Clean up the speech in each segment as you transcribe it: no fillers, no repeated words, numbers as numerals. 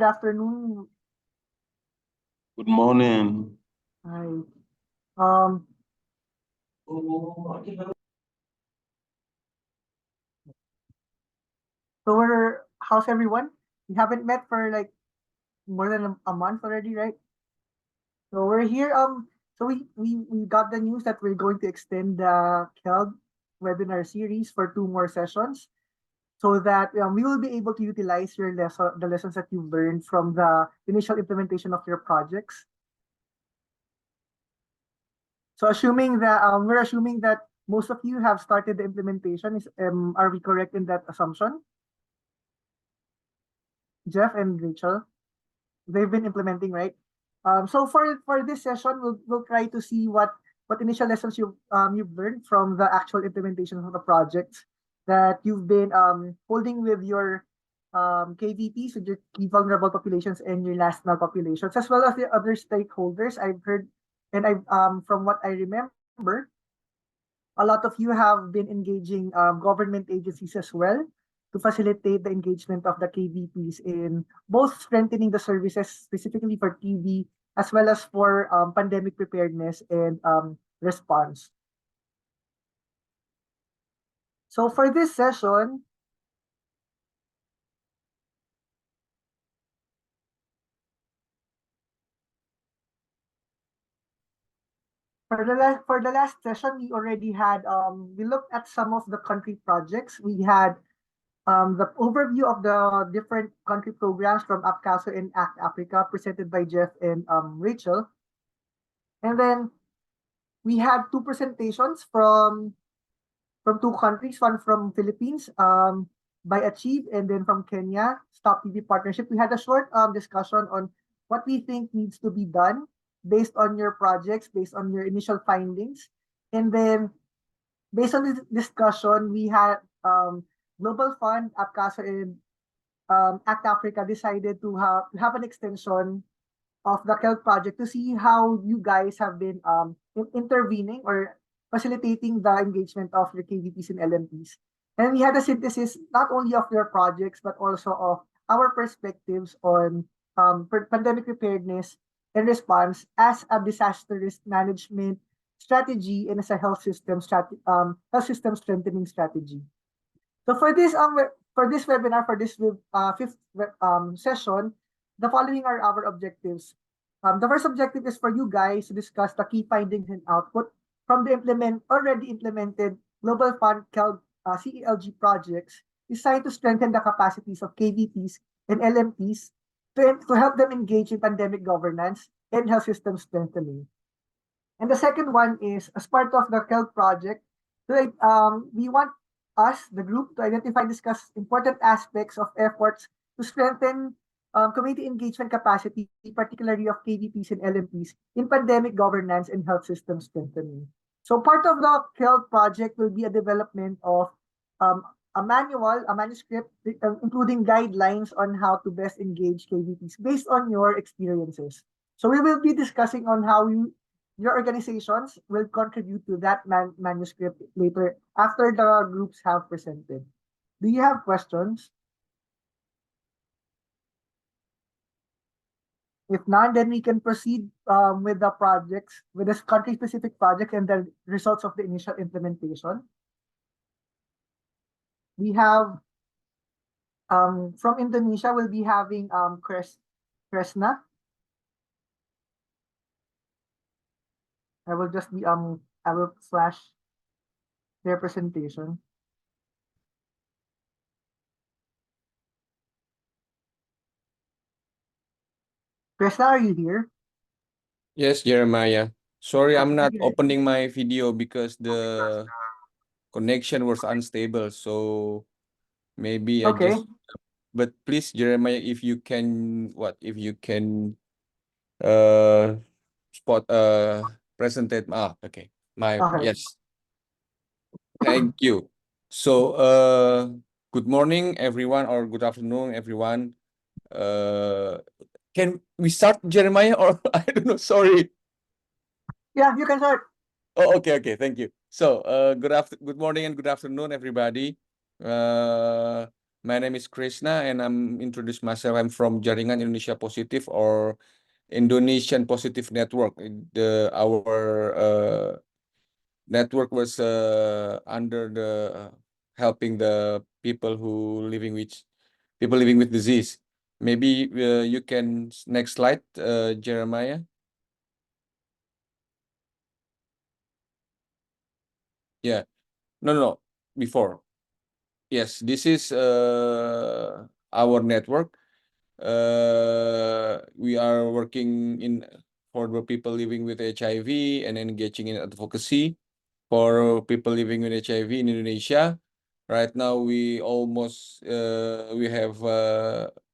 afternoon. Good morning. Hi. Um, how's everyone? We haven't met for like more than a month already, right? So we're here. So we got the news that we're going to extend the CELG webinar series for 2 more sessions, so that we will be able to utilize the lessons that you've learned from the initial implementation of your projects. So we're assuming that most of you have started the implementation. Are we correct in that assumption? Jeff and Rachel, they've been implementing, right? So for this session, we'll try to see what initial lessons you've learned from the actual implementation of the projects that you've been holding with your KVPs, with your key vulnerable populations and your last mile populations, as well as the other stakeholders. I've heard, and I from what I remember, a lot of you have been engaging government agencies as well to facilitate the engagement of the KVPs in both strengthening the services specifically for TB as well as for pandemic preparedness and response. So for this session, for the last session, we already had we looked at some of the country projects. We had the overview of the different country programs from APCASO and ACT Africa presented by Jeff and Rachel. And then we had 2 presentations from 2 countries, one from Philippines by Achieve, and then from Kenya, Stop TB Partnership. We had a short discussion on what we think needs to be done based on your projects, based on your initial findings. And then based on this discussion, we had Global Fund, APCASO, and ACT Africa decided to have an extension of the CELG project to see how you guys have been intervening or facilitating the engagement of your KVPs and LMPs. And we had a synthesis not only of your projects, but also of our perspectives on pandemic preparedness and response as a disaster risk management strategy and as a health system strengthening strategy. So for this webinar, for this fifth session, the following are our objectives. The first objective is for you guys to discuss the key findings and output from the already implemented Global Fund CELG projects designed to strengthen the capacities of KVPs and LMPs to help them engage in pandemic governance and health system strengthening. And the second one is, as part of the CELG project, we want us, the group, to identify and discuss important aspects of efforts to strengthen community engagement capacity, particularly of KVPs and LMPs, in pandemic governance and health system strengthening. So part of the CELG project will be a development of a manuscript, including guidelines on how to best engage KVPs based on your experiences. So we will be discussing on how your organizations will contribute to that manuscript later after the groups have presented. Do you have questions? If not, then we can proceed with the projects, with the country-specific project and the results of the initial implementation. We have, from Indonesia, we'll be having Kresna. I will flash their presentation. Kresna, are you here? Yes, Jeremiah. Sorry, I'm not opening my video because the connection was unstable. So maybe I just, but please, Jeremiah, if you can, presentate. Okay. Yes. Thank you. So, good morning, everyone, or good afternoon, everyone. Can we start, Jeremiah, or I don't know, sorry. Yeah, you can start. Oh, okay, thank you. So, good morning and good afternoon, everybody. My name is Krishna, and I'm introduce myself. I'm from Jaringan Indonesia Positif or Indonesian Positive Network. Our network was under the helping the people living with disease. Maybe you can next slide, Jeremiah. Yeah, no, before. Yes, this is our network. We are working for the people living with HIV and engaging in advocacy for people living with HIV in Indonesia. Right now, we have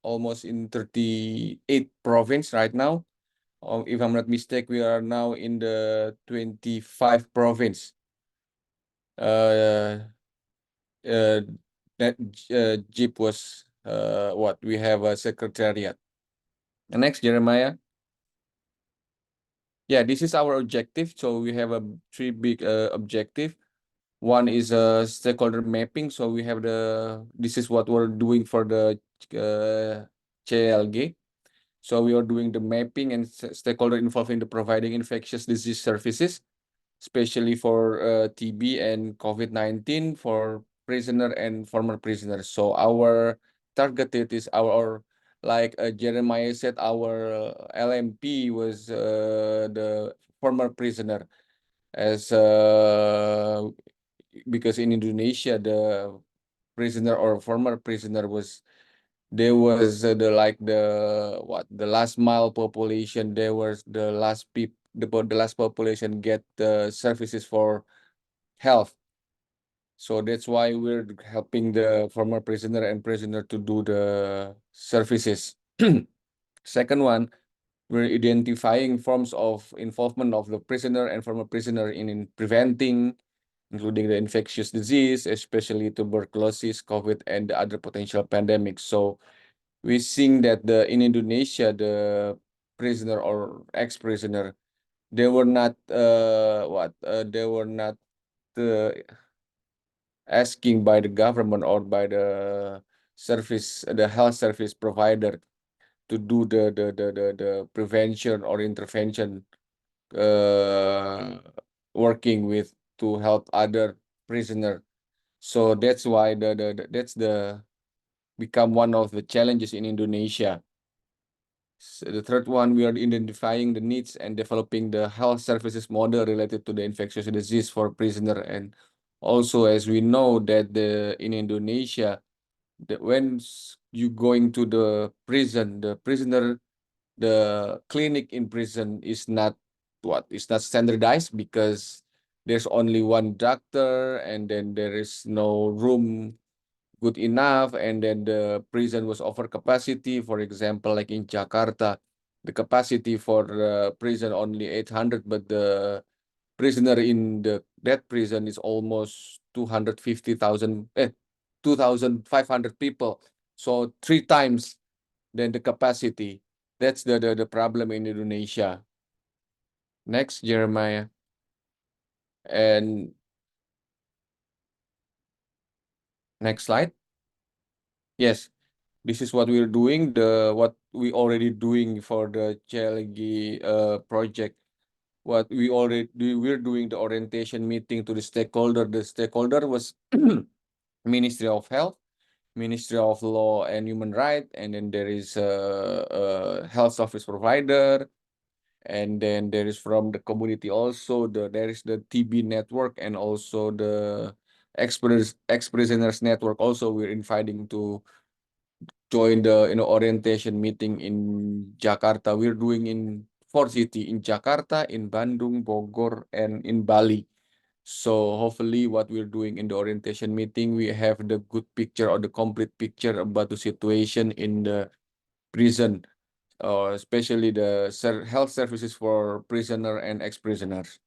almost in 38 province right now. If I'm not mistaken, we are now in the 25 province. That Jeep was what we have a secretariat. And next, Jeremiah. Yeah, this is our objective. So we have three big objective. One is stakeholder mapping. So we have this is what we're doing for the CELG. So we are doing the mapping and stakeholder involved in the providing infectious disease services, especially for TB and COVID-19 for prisoner and former prisoners. So our targeted is like Jeremiah said, our LMP was the former prisoner as because in Indonesia the prisoner or former prisoner was there was the last mile population. There was the last the last population get the services for health. So that's why we're helping the former prisoner and prisoner to do the services. Second one, we're identifying forms of involvement of the prisoner and former prisoner in preventing, including the infectious disease, especially tuberculosis, COVID, and the other potential pandemics. So we're seeing that in Indonesia, the prisoner or ex-prisoner, they were not uh, asking by the government or by the health service provider to do the prevention or intervention, working with to help other prisoner. So that's why that's become one of the challenges in Indonesia. So the third one, we are identifying the needs and developing the health services model related to the infectious disease for prisoner. And also, as we know that in Indonesia, when you going to the prison, the clinic in prison is not standardized because there's only one doctor and then there is no room good enough, and then the prison was over capacity. For example, like in Jakarta, the capacity for the prison only 800, but the prisoner in that prison is almost 2,500 people. So 3 times than the capacity. That's the problem in Indonesia. Next, Jeremiah. And next slide. Yes. This is what we're doing, what we already doing for the CELG project. What we already do, we're doing the orientation meeting to the stakeholder. The stakeholder was Ministry of Health, Ministry of Law and Human Rights, and then there is a health service provider, and then there is from the community also. There is the TB network and also the ex-prisoners network. Also, we're inviting to join the orientation meeting in Jakarta. We're doing in 4 cities, in Jakarta, in Bandung, Bogor, and in Bali. So hopefully what we're doing in the orientation meeting, we have the good picture or the complete picture about the situation in the prison, especially the health services for prisoner and ex-prisoners.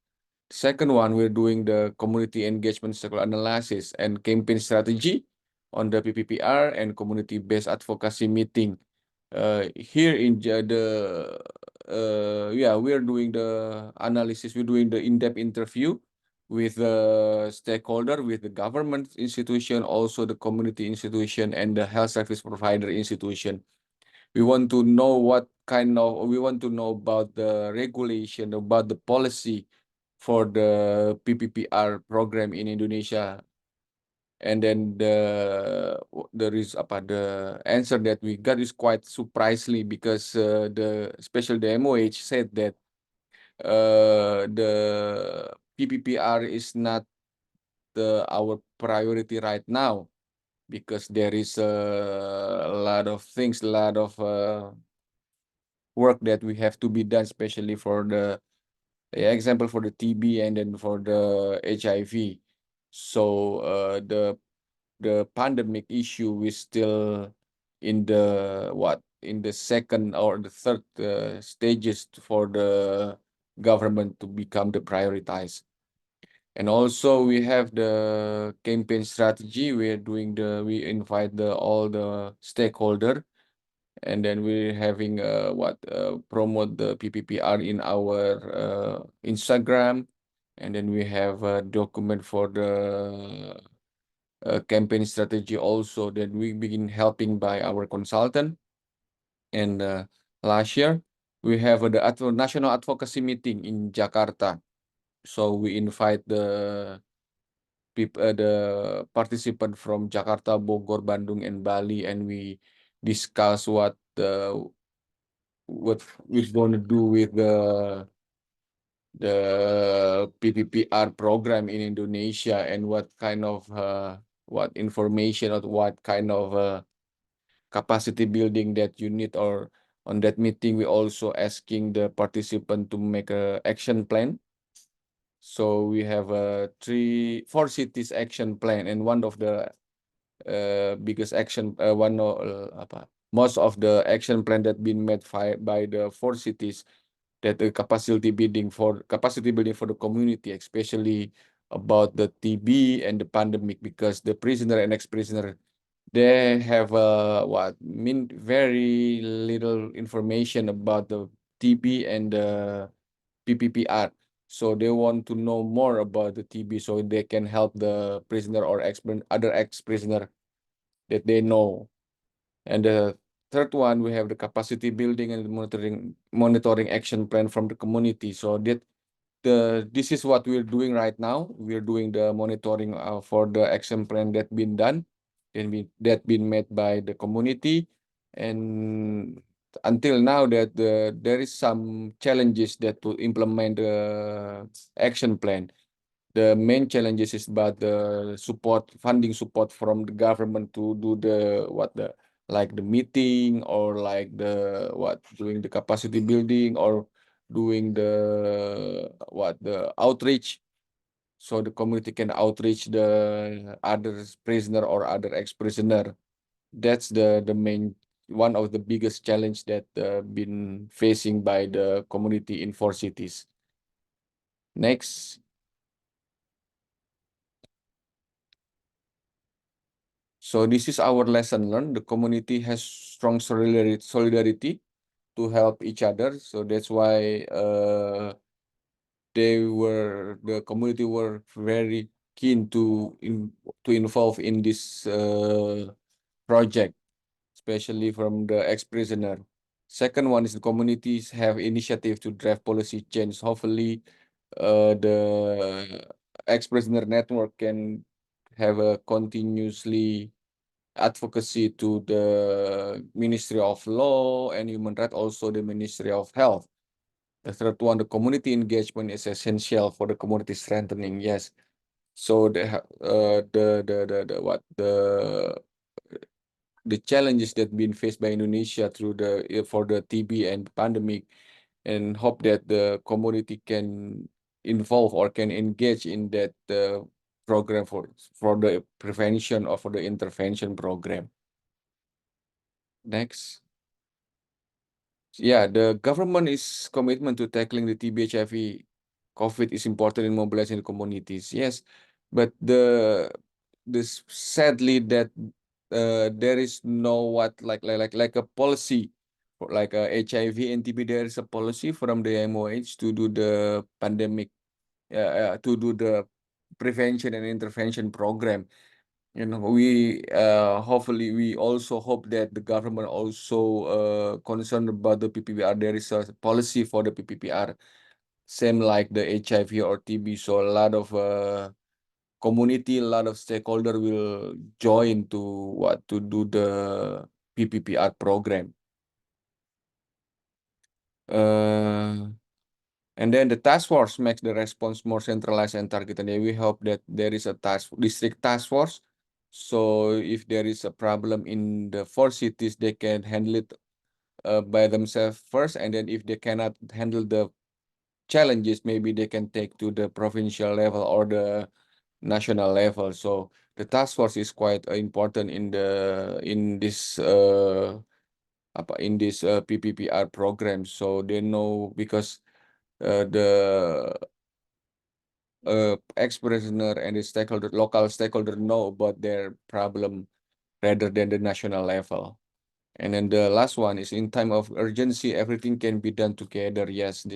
Second one, we're doing the community engagement cycle analysis and campaign strategy on the PPPR and community-based advocacy meeting. Here in we're doing the analysis, we're doing the in-depth interview with the stakeholder, with the government institution, also the community institution and the health service provider institution. We want to know we want to know about the regulation, about the policy for the PPPR program in Indonesia. And then the answer that we got is quite surprisingly, because the MOH said that the PPPR is not our priority right now, because there is a lot of things, a lot of work that we have to be done, especially for the example for the TB and then for the HIV. So the pandemic issue is still in the second or the third stages for the government to become the prioritized. And also we have the campaign strategy. We invite all the stakeholder, and then we're having promote the PPPR in our Instagram, and then we have a document for the campaign strategy also that we begin helping by our consultant. And last year we have the national advocacy meeting in Jakarta. So we invite the participant from Jakarta, Bogor, Bandung, and Bali, and we discuss what we're going to do with the PPPR program in Indonesia, and what kind of what information or what kind of capacity building that you need. Or on that meeting, we also asking the participant to make a action plan. So we have a 4 cities action plan, and one of the biggest action most of the action plan that been made by the 4 cities, that the capacity building for the community, especially about the TB and the pandemic, because the prisoner and ex-prisoner, they have very little information about the TB and the PPPR. So they want to know more about the TB, so they can help the prisoner or other ex-prisoner that they know. And the third one, we have the capacity building and monitoring action plan from the community. So that this is what we're doing right now. We're doing the monitoring for the action plan that been done and that been made by the community. And until now, that there is some challenges that to implement the action plan. The main challenges is about the funding support from the government to do the meeting, or like doing the capacity building, or doing the outreach, so the community can outreach the other prisoner or other ex-prisoner. That's the main one of the biggest challenge that been facing by the community in 4 cities. Next. So this is our lesson learned. The community has strong solidarity to help each other. So that's why the community were very keen to involve in this project, especially from the ex-prisoner. Second one is the communities have initiative to drive policy change. Hopefully, the ex-prisoner network can have a continuously advocacy to the Ministry of Law and Human Rights, also the Ministry of Health. The third one, the community engagement is essential for the community strengthening. Yes. So the challenges that been faced by Indonesia for the TB and pandemic, and hope that the community can involve or can engage in that program for the prevention or for the intervention program. Next. Yeah, the government is commitment to tackling the TB, HIV, COVID is important in mobilizing the communities. Yes, but this sadly that there is no like a policy for like HIV and TB. There is a policy from the MOH to do the pandemic, to do the prevention and intervention program. You know, we hopefully we also hope that the government also concerned about the PPPR. There is a policy for the PPPR, same like the HIV or TB. So a lot of community, a lot of stakeholder will join to do the PPPR program. And then the task force makes the response more centralized and targeted. And we hope that there is a district task force. So if there is a problem in the 4 cities, they can handle it by themselves first. And then if they cannot handle the challenges, maybe they can take to the provincial level or the national level. So the task force is quite important in this PPPR program. So they know, because the ex-prisoner and the local stakeholder know about their problem rather than the national level. And then the last one is, in time of urgency, everything can be done together. Yes.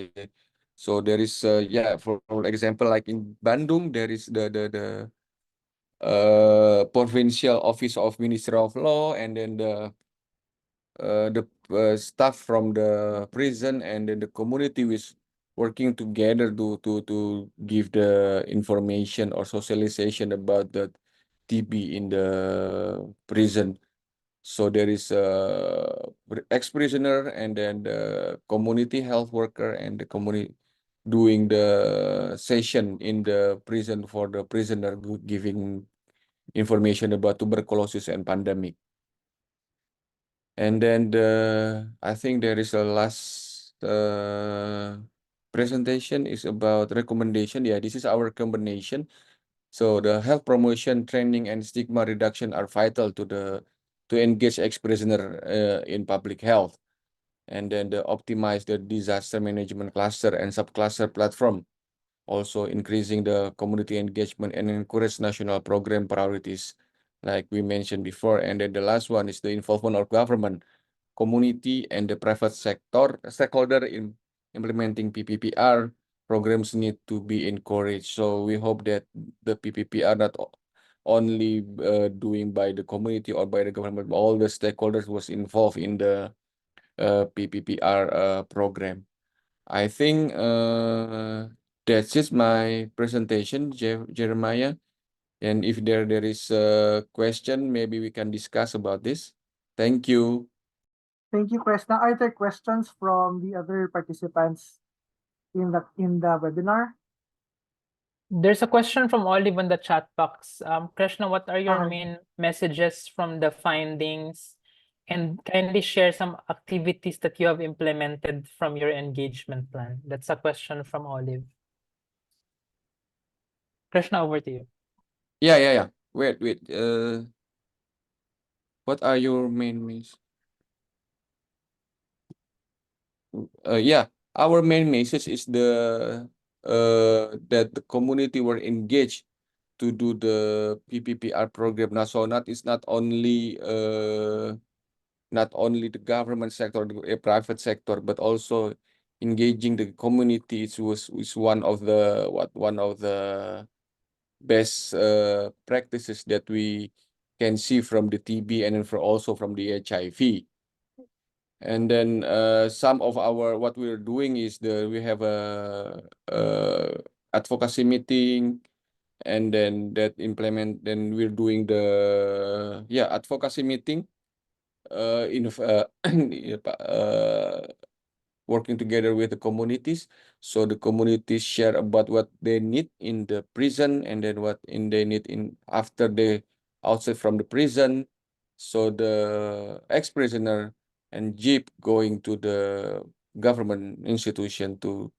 So there is, for example, like in Bandung, there is the provincial office of Ministry of Law, and then the staff from the prison, and then the community is working together to give the information or socialization about the TB in the prison. So there is a ex-prisoner, and then the community health worker, and the community doing the session in the prison for the prisoner, giving information about tuberculosis and pandemic. And then I think there is a last presentation is about recommendation. Yeah, this is our recommendation. So the health promotion, training, and stigma reduction are vital to engage ex-prisoner in public health. And then optimize the disaster management cluster and subcluster platform, also increasing the community engagement and encourage national program priorities, like we mentioned before. And then the last one is the involvement of government, community, and the private stakeholder in implementing PPPR programs need to be encouraged. So we hope that the PPPR not only doing by the community or by the government, but all the stakeholders was involved in the PPPR program. I think that's just my presentation, Jeremiah. And if there is a question, maybe we can discuss about this. Thank you. Thank you, Krishna. Are there questions from the other participants in the webinar? There's a question from Olive in the chat box. Krishna, what are your Hi. main messages from the findings? And kindly share some activities that you have implemented from your engagement plan. That's a question from Olive. Krishna, over to you. Yeah. Wait. What are your main messages? Yeah, our main message is that the community were engaged to do the PPPR program. Now, so it's not only the government sector, the private sector, but also engaging the community is one of the best practices that we can see from the TB and then also from the HIV. And then some of what we're doing is we have a advocacy meeting, and then then we're doing the advocacy meeting working together with the communities. So the communities share about what they need in the prison, and then what they need after they outside from the prison. So the ex-prisoner and Jeep going to the government institution to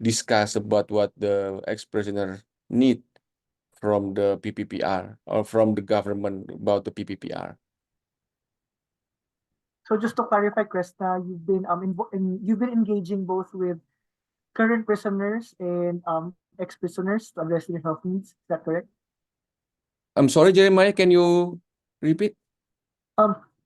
discuss about what the ex-prisoner need from the PPPR or from the government about the PPPR. So just to clarify, Krishna, you've been engaging both with current prisoners and ex-prisoners to address their health needs. Is that correct? I'm sorry, Jeremiah, can you repeat?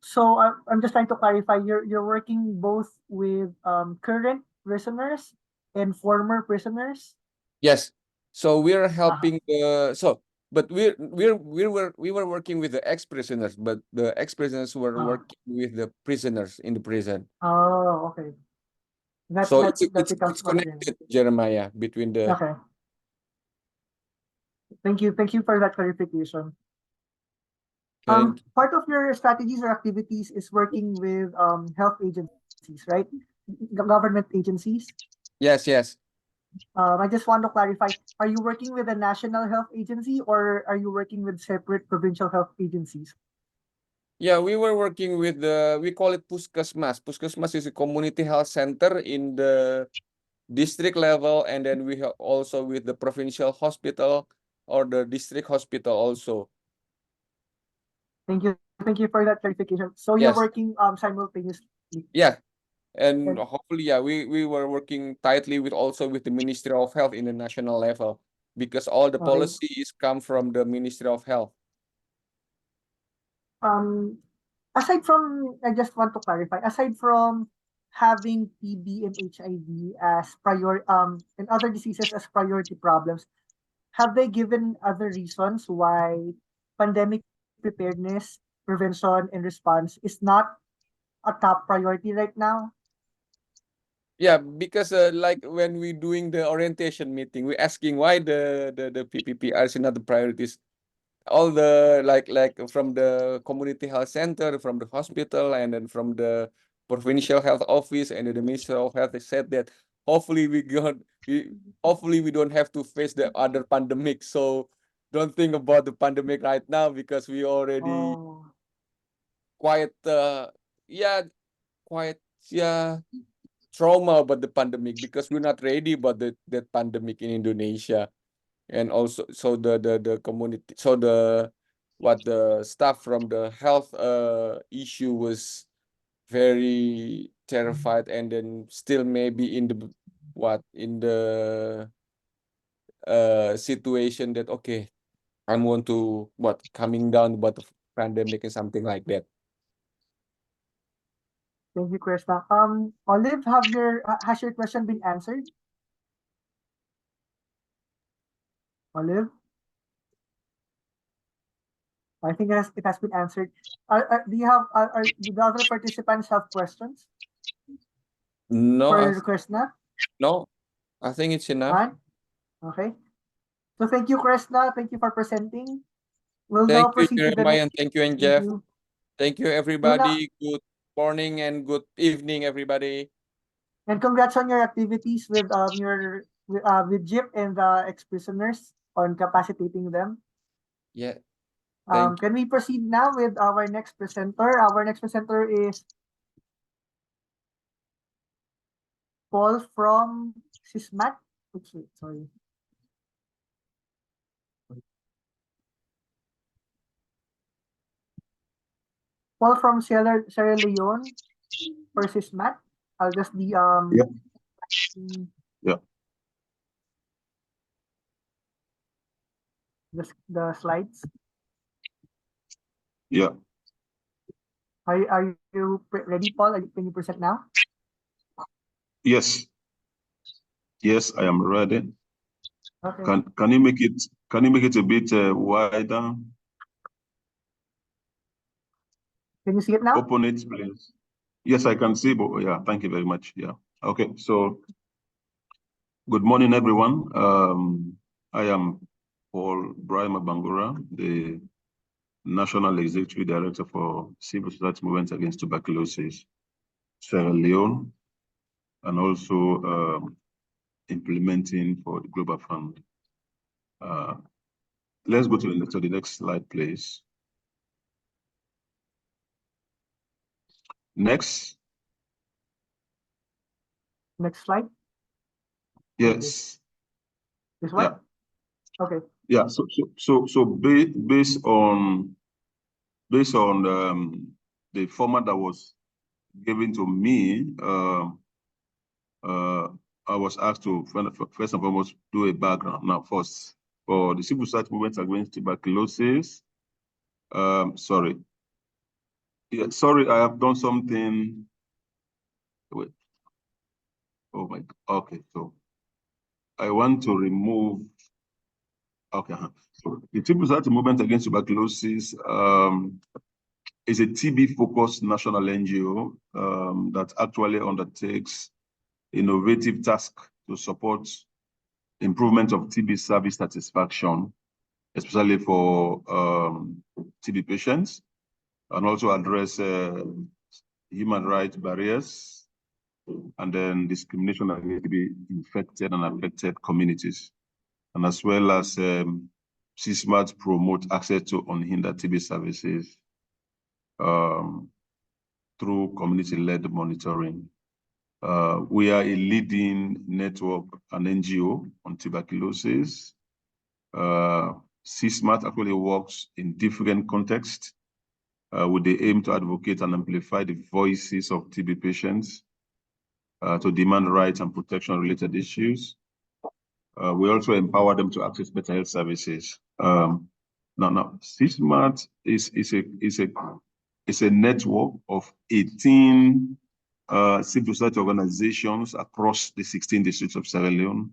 So I'm just trying to clarify. You're working both with current prisoners and former prisoners. Yes. So we're helping but we were working with the ex-prisoners, but the ex-prisoners were working with the prisoners in the prison. Oh, okay. So That becomes it's what connected, Jeremiah, between the okay. Thank you for that clarification. thank Part of your strategies or activities is working with health agencies, right? Government agencies. yes. I just want to clarify, are you working with a national health agency or are you working with separate provincial health agencies? Yeah, we were working with we call it Puskesmas. Puskesmas is a community health center in the district level, and then we have also with the provincial hospital or the district hospital also. Thank you for that clarification. So you're Yes. working simultaneously. Yeah. And Okay. hopefully, yeah, we were working tightly with also with the Ministry of Health in the national level, because all the Okay. policies come from the Ministry of Health. Aside from, I just want to clarify, aside from having TB and HIV as and other diseases as priority problems, have they given other reasons why pandemic preparedness, prevention, and response is not a top priority right now? Yeah, because like when we doing the orientation meeting, we asking why the PPPRs are not the priorities. All the like from the community health center, from the hospital, and then from the provincial health office and the Ministry of Health said that hopefully hopefully we don't have to face the other pandemic. So don't think about the pandemic right now, because we already Oh, quite quite trauma about the pandemic, because we're not ready about that pandemic in Indonesia. And also so the community, so the staff from the health issue was very terrified, and then still maybe in the situation that okay, I want to coming down about the pandemic and something like that. thank you, Krista. Olive, has your question been answered? Olive? I think it has been answered. Do you have do the other participants have questions No, for Krishna? no, I think it's enough. Fine. Okay. So thank you, Krishna. Thank you for presenting. We'll Thank now you, proceed to the Jeremiah, next. and thank you, and Thank Jeff. you. Thank you, everybody. Good morning and good evening, everybody. And congrats on your activities with with JIP and the ex-prisoners on capacitating them. Yeah. Thank Can we proceed now with our next presenter? Our next presenter is Paul from SISMAT. Oops, wait, sorry. Paul from Sierra Leone for SISMAT. I'll just be Yeah. Yeah. the slides. Yeah. Are you ready, Paul? Can you present now? Yes. Yes, I am ready. Okay. Can you make it a bit wider? Can you see it now? Open it, please. Yes, I can see, but yeah, thank you very much. Yeah. Okay. So good morning, everyone. I am Paul Brahima Bangura, the National Executive Director for Civil Society Movement Against Tuberculosis, Sierra Leone, and also implementing for the Global Fund. Let's go to the next slide, please. Next. Next slide. Yes. This one? Yeah. Okay. Yeah. So based on the format that was given to me, I was asked to first and foremost do a background. Now, first, for the civil society movement against tuberculosis. Sorry. Yeah, sorry, I have done something. Wait. Oh my. Okay, so I want to remove Okay. So the TB Society Movement Against Tuberculosis is a TB-focused national NGO that actually undertakes innovative tasks to support improvement of TB service satisfaction, especially for TB patients, and also address human rights barriers and then discrimination against TB infected and affected communities, and as well as CSMAT promote access to unhindered TB services through community-led monitoring. We are a leading network, an NGO on tuberculosis. CSMAT actually works in different contexts with the aim to advocate and amplify the voices of TB patients to demand rights and protection related issues. We also empower them to access better health services. Now, CSMAT is a network of 18 civil society organizations across the 16 districts of Sierra Leone.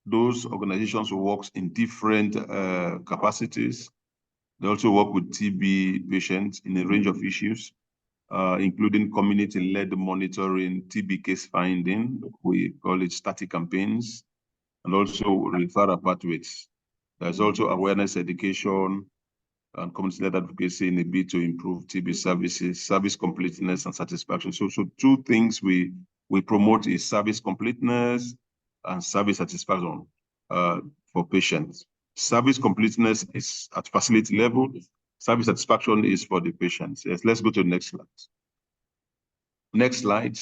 Those organizations work in different capacities. They also work with TB patients in a range of issues, including community-led monitoring, TB case finding, we call it static campaigns, and also referral pathways. There's also awareness education and community-led advocacy in a bid to improve TB services, service completeness and satisfaction. So two things we promote is service completeness and service satisfaction for patients. Service completeness is at facility level. Service satisfaction is for the patients. Yes, let's go to the next slide. Next slide.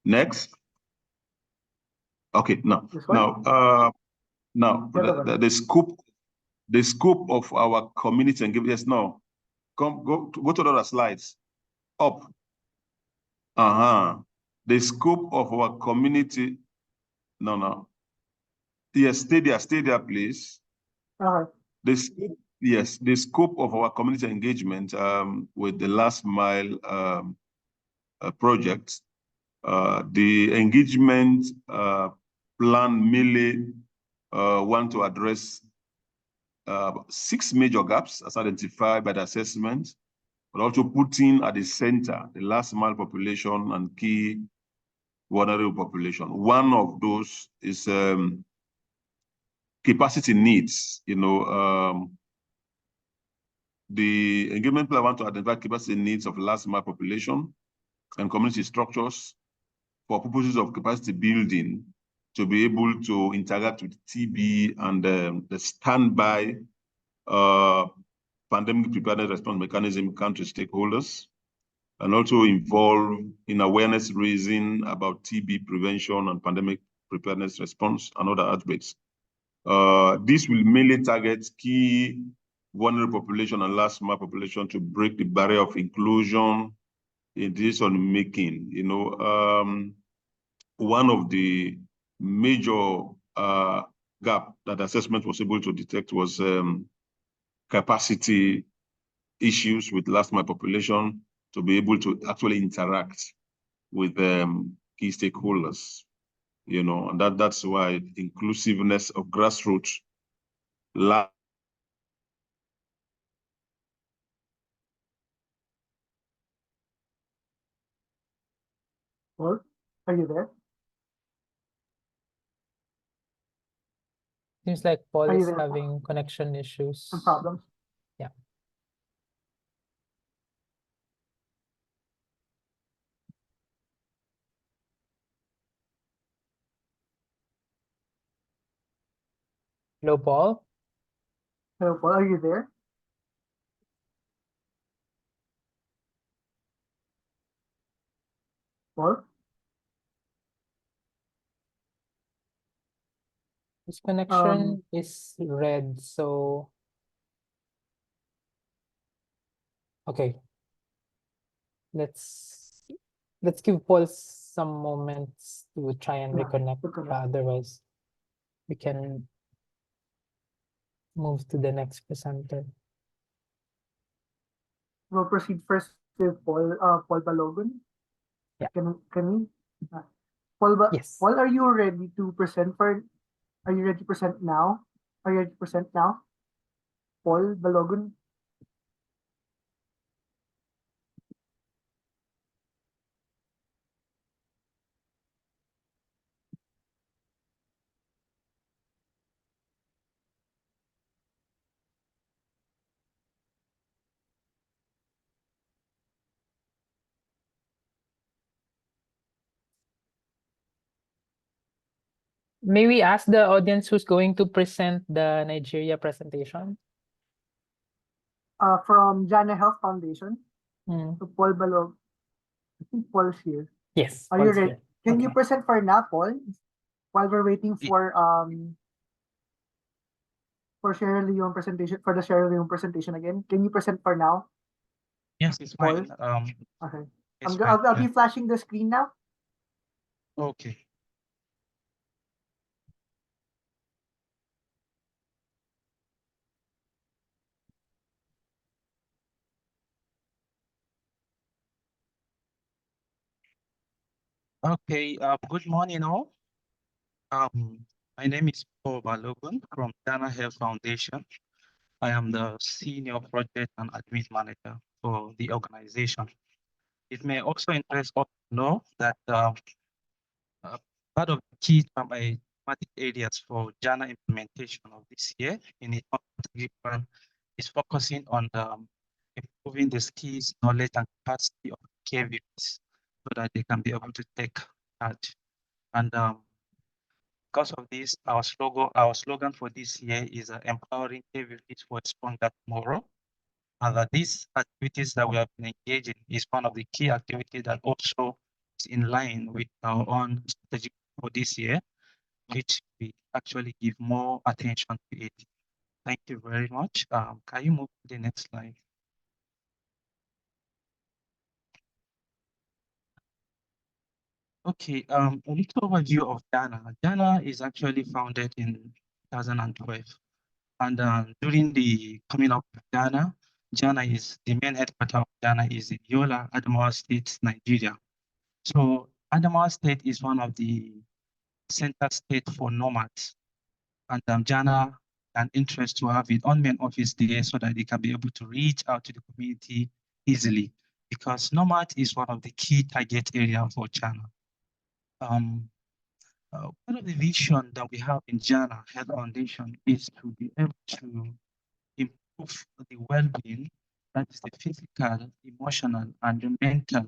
Next. Okay, now the scope of our community engagement. Yes, no. Go to the other slides. Up. The scope of our community. No. Yes, stay there, please. The scope of our community engagement with the last mile project. The engagement plan mainly want to address 6 major gaps as identified by the assessment, but also putting at the center the last mile population and key vulnerable population. One of those is capacity needs. The engagement plan want to identify capacity needs of last mile population and community structures for purposes of capacity building to be able to interact with TB and the standby pandemic preparedness response mechanism country stakeholders, and also involve in awareness raising about TB prevention and pandemic preparedness response and other outbreaks. This will mainly target key vulnerable population and last mile population to break the barrier of inclusion in decision making. One of the major gap that assessment was able to detect was capacity issues with last mile population to be able to actually interact with key stakeholders. And that's why inclusiveness of grassroots Paul, are you there? Seems like Paul Are you is there, Paul? having connection issues. Some problems? Yeah. Hello, Paul. Hello, Paul, are you there? Paul? His connection is red, so okay. Let's give Paul some moments to try and reconnect. Otherwise, we can move to the next presenter. We'll proceed first with Paul Balogun. Yeah. Can we? Yes. Paul, are you ready to present for Are you ready to present now? Are you ready to present now? Paul Balogun? May we ask the audience who's going to present the Nigeria presentation? From Jana Health Foundation. Mm. So Paul Balog. I think Paul's here. Yes. Are you Paul's ready? here. Can you Okay. present for now, Paul? While we're waiting for Sierra Leone presentation, for the Sierra Leone presentation again. Can you present for now? Yes, it's Paul? fine. Okay. It's fine. I'll be flashing the screen now. Okay. Okay. Good morning, all. My name is Paul Balogun from Ghana Health Foundation. I am the Senior Project and Admin Manager for the organization. It may also interest us to know that part of the key thematic areas for Ghana implementation of this year in its strategic plan is focusing on improving the skills, knowledge, and capacity of KVPs so that they can be able to take charge. And because of this, our slogan for this year is empowering KVPs for a stronger tomorrow. And that these activities that we have been engaging is one of the key activities that also is in line with our own strategy for this year, which we actually give more attention to it. Thank you very much. Can you move to the next slide? Okay, a little overview of Ghana. Ghana is actually founded in 2012. And during the coming up of Ghana, the main headquarters of Ghana is in Yola, Adamawa State, Nigeria. So Adamawa State is one of the center states for nomads. And Ghana an interest to have an on-main office there so that they can be able to reach out to the community easily, because nomad is one of the key target area for Ghana. One of the vision that we have in Ghana Health Foundation is to be able to improve the well-being, that is the physical, emotional, and the mental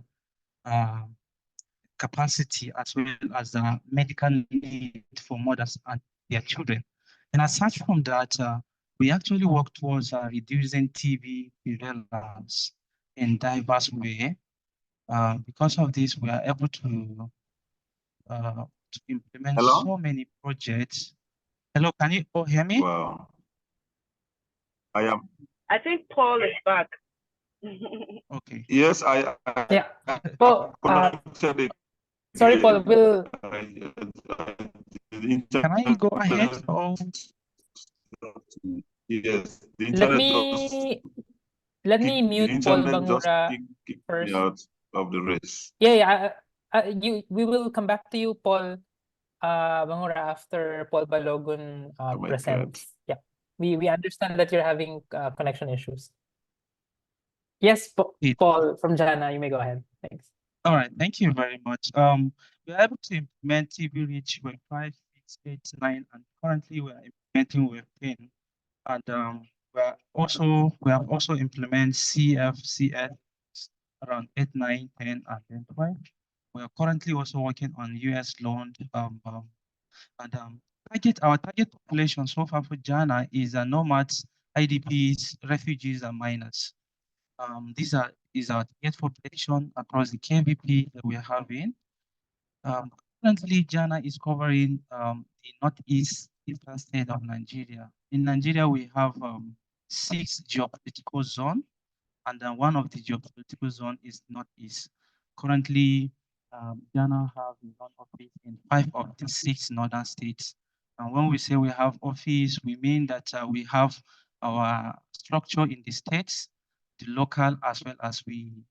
capacity, as well as the medical need for mothers and their children. And aside from that, we actually work towards reducing TB prevalence in diverse way. Because of this, we are able to implement so many projects. Hello, can you all hear me? Wow. I think Paul is back. Okay. Yes, Yeah. Paul, sorry, Paul, can I go ahead? Yes, the internet let me mute Paul Bangura first. Out of the race. Yeah. We will come back to you, Paul Bangura, after Paul Balogun presents. Yeah, we understand that you're having connection issues. Yes, Paul from Jana, you may go ahead. Thanks. All right, thank you very much. We are able to implement TB Reach Web 5, 6, 8, 9, and currently we are implementing Web 10. And we have also implemented CFCS around 8, 9, 10, and then 12. We are currently also working on US loan. Our target population so far for Ghana is nomads, IDPs, refugees, and minors. Is our target population across the KVP that we are having. Currently, Ghana is covering the northeast eastern state of Nigeria. In Nigeria, we have 6 geopolitical zones, and one of the geopolitical zone is northeast. Currently, Ghana have one office in 5 of the 6 northern states. And when we say we have office, we mean that we have our structure in the states, the local, as well as we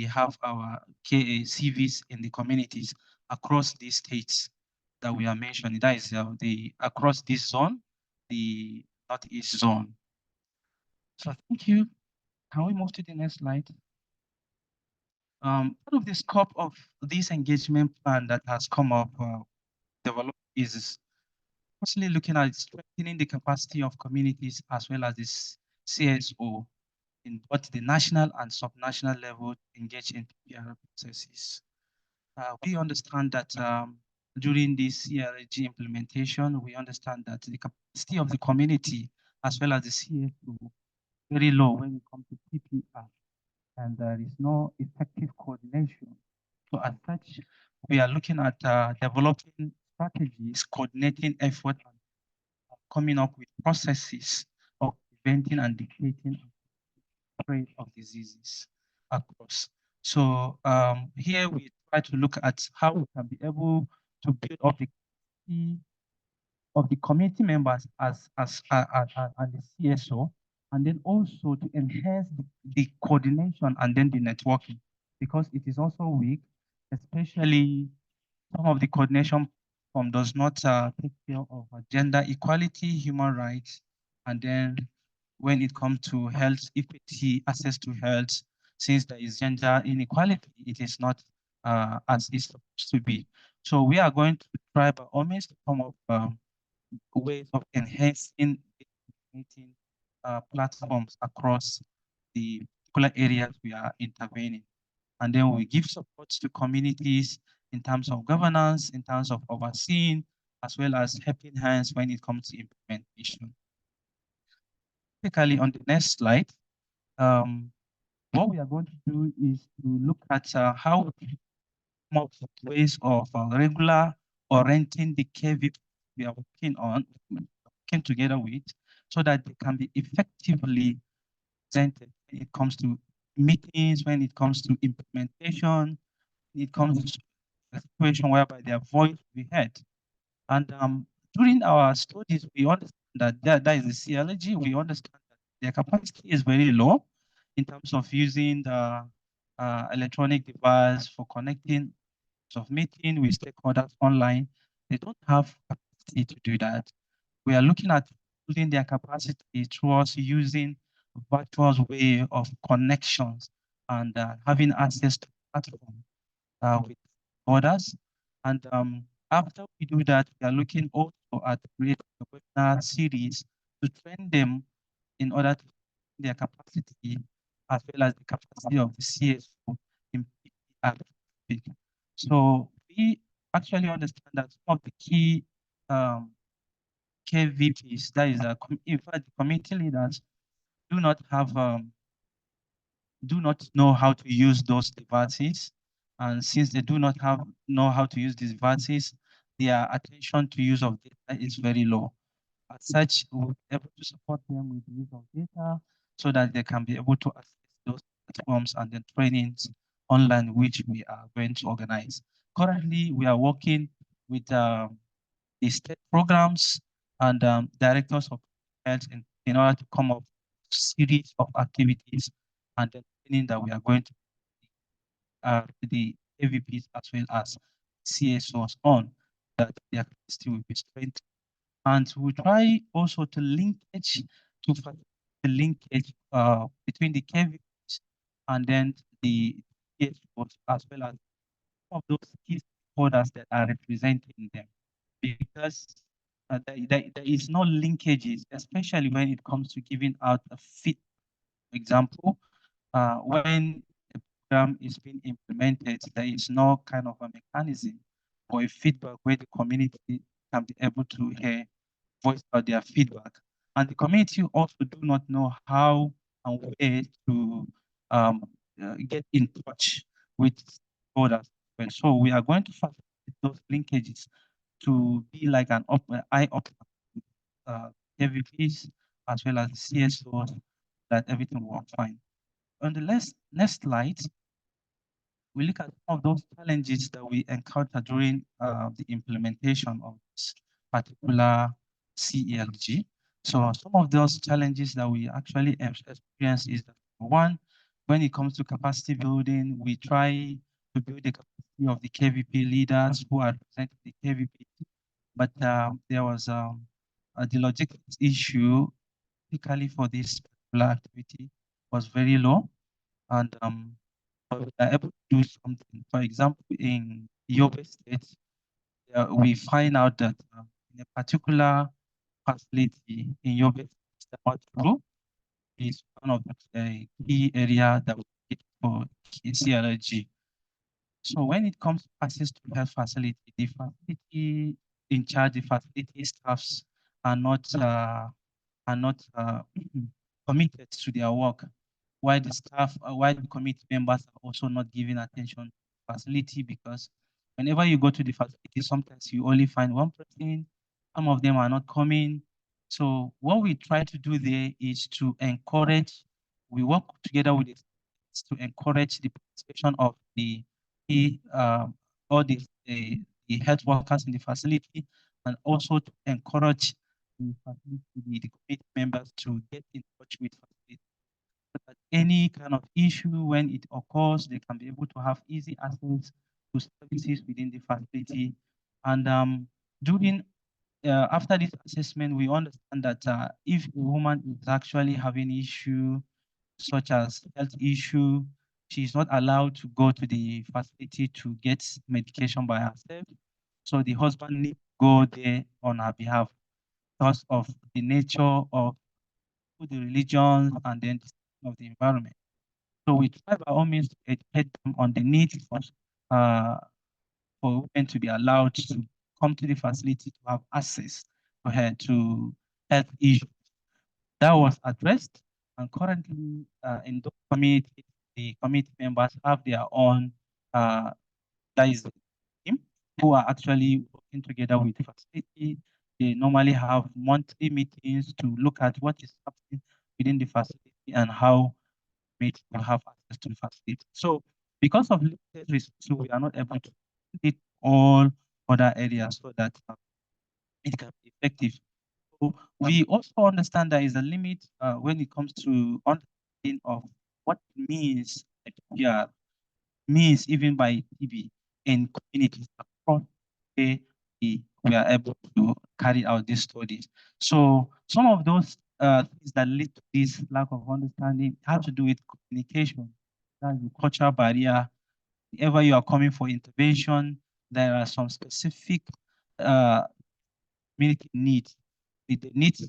have our CVs in the communities across these states. that we are mentioning. That is the across this zone, the Northeast zone. So thank you. Can we move to the next slide? Part of the scope of this engagement plan that has come up developed is firstly looking at strengthening the capacity of communities as well as this CSO in both the national and subnational level to engage in PPR processes. We understand that during this CLG implementation, we understand that the capacity of the community as well as the CSO very low when it comes to PPR, and there is no effective coordination. So as such, we are looking at developing strategies, coordinating effort, and coming up with processes of preventing and dictating spread of diseases across. So here we try to look at how we can be able to build up the capacity of the community members as and the CSO, and then also to enhance the coordination and then the networking, because it is also weak, especially some of the coordination form does not take care of gender equality, human rights, and then when it comes to health equity, access to health, since there is gender inequality, it is not as it's supposed to be. So we are going to try by all means to come up ways of enhancing meeting platforms across the particular areas we are intervening. And then we give support to communities in terms of governance, in terms of overseeing, as well as helping hands when it comes to implementation. Typically on the next slide, what we are going to do is to look at how we come up with ways of regular orienting the KVP we are working on, working together with, so that they can be effectively presented when it comes to meetings, when it comes to implementation, when it comes to a situation whereby their voice will be heard. And during our studies, we understand that that is the CLG. We understand that their capacity is very low in terms of using the electronic device for connecting, of meeting with stakeholders online. They don't have capacity to do that. We are looking at building their capacity towards using virtual way of connections and having access to platform with others. And after we do that, we are looking also at creating a webinar series to train them in order to their capacity as well as the capacity of the CSO in PPR. So we actually understand that some of the key KVPs, that is, in fact, the community leaders do not have, do not know how to use those devices. And since they do not know how to use these devices, their attention to use of data is very low. As such, we'll be able to support them with the use of data so that they can be able to access those platforms and the trainings online, which we are going to organize. Currently, we are working with the state programs and directors of health in order to come up with a series of activities and the training that we are going to the AVPs as well as CSOs on, that their capacity will be strengthened. And we try also to linkage to the linkage between the KVPs and then the CSOs as well as some of those key stakeholders that are representing them, because there is no linkages, especially when it comes to giving out a fit. For example, when a program is being implemented, there is no kind of a mechanism or a feedback where the community can be able to hear, voice out their feedback. And the community also do not know how and where to get in touch with others. So we are going to facilitate those linkages to be like an eye opener KVPs as well as CSOs, that everything will work fine. On the next slide, we look at some of those challenges that we encounter during the implementation of this particular CELG. So some of those challenges that we actually experience is that, one, when it comes to capacity building, we try to build the capacity of the KVP leaders who are representing the KVP but there was the logistics issue, typically for this particular activity, was very low, and we are able to do something. For example, in Yobe State, we find out that in a particular facility in Yobe State, is one of the key area that we need for CLG. So when it comes to access to health facility, the facility in charge, the facility staffs are not committed to their work, while the committee members are also not giving attention to the facility, because whenever you go to the facility, sometimes you only find one person, some of them are not coming. So what we try to do there is to encourage, we work together with the to encourage the participation of all the health workers in the facility, and also to encourage the committee members to get in touch with facility, so that any kind of issue when it occurs, they can be able to have easy access to services within the facility. And during after this assessment, we understand that if a woman is actually having issue such as health issue, she is not allowed to go to the facility to get medication by herself. So the husband needs to go there on her behalf because of the nature of the religion and then of the environment. So we try by all means to educate them on the need for women to be allowed to come to the facility to have access to health issues. That was addressed, and currently in those communities, the committee members have their own that is the team who are actually working together with the facility. They normally have monthly meetings to look at what is happening within the facility and how we will have access to the facility. So because of limited resources, we are not able to hit all other areas so that it can be effective. So we also understand there is a limit when it comes to understanding of what it means IPPR means even by TB in communities across where we are able to carry out these studies. So some of those things that lead to this lack of understanding have to do with communication, that's the cultural barrier. Whenever you are coming for intervention, there are some specific community needs. The needs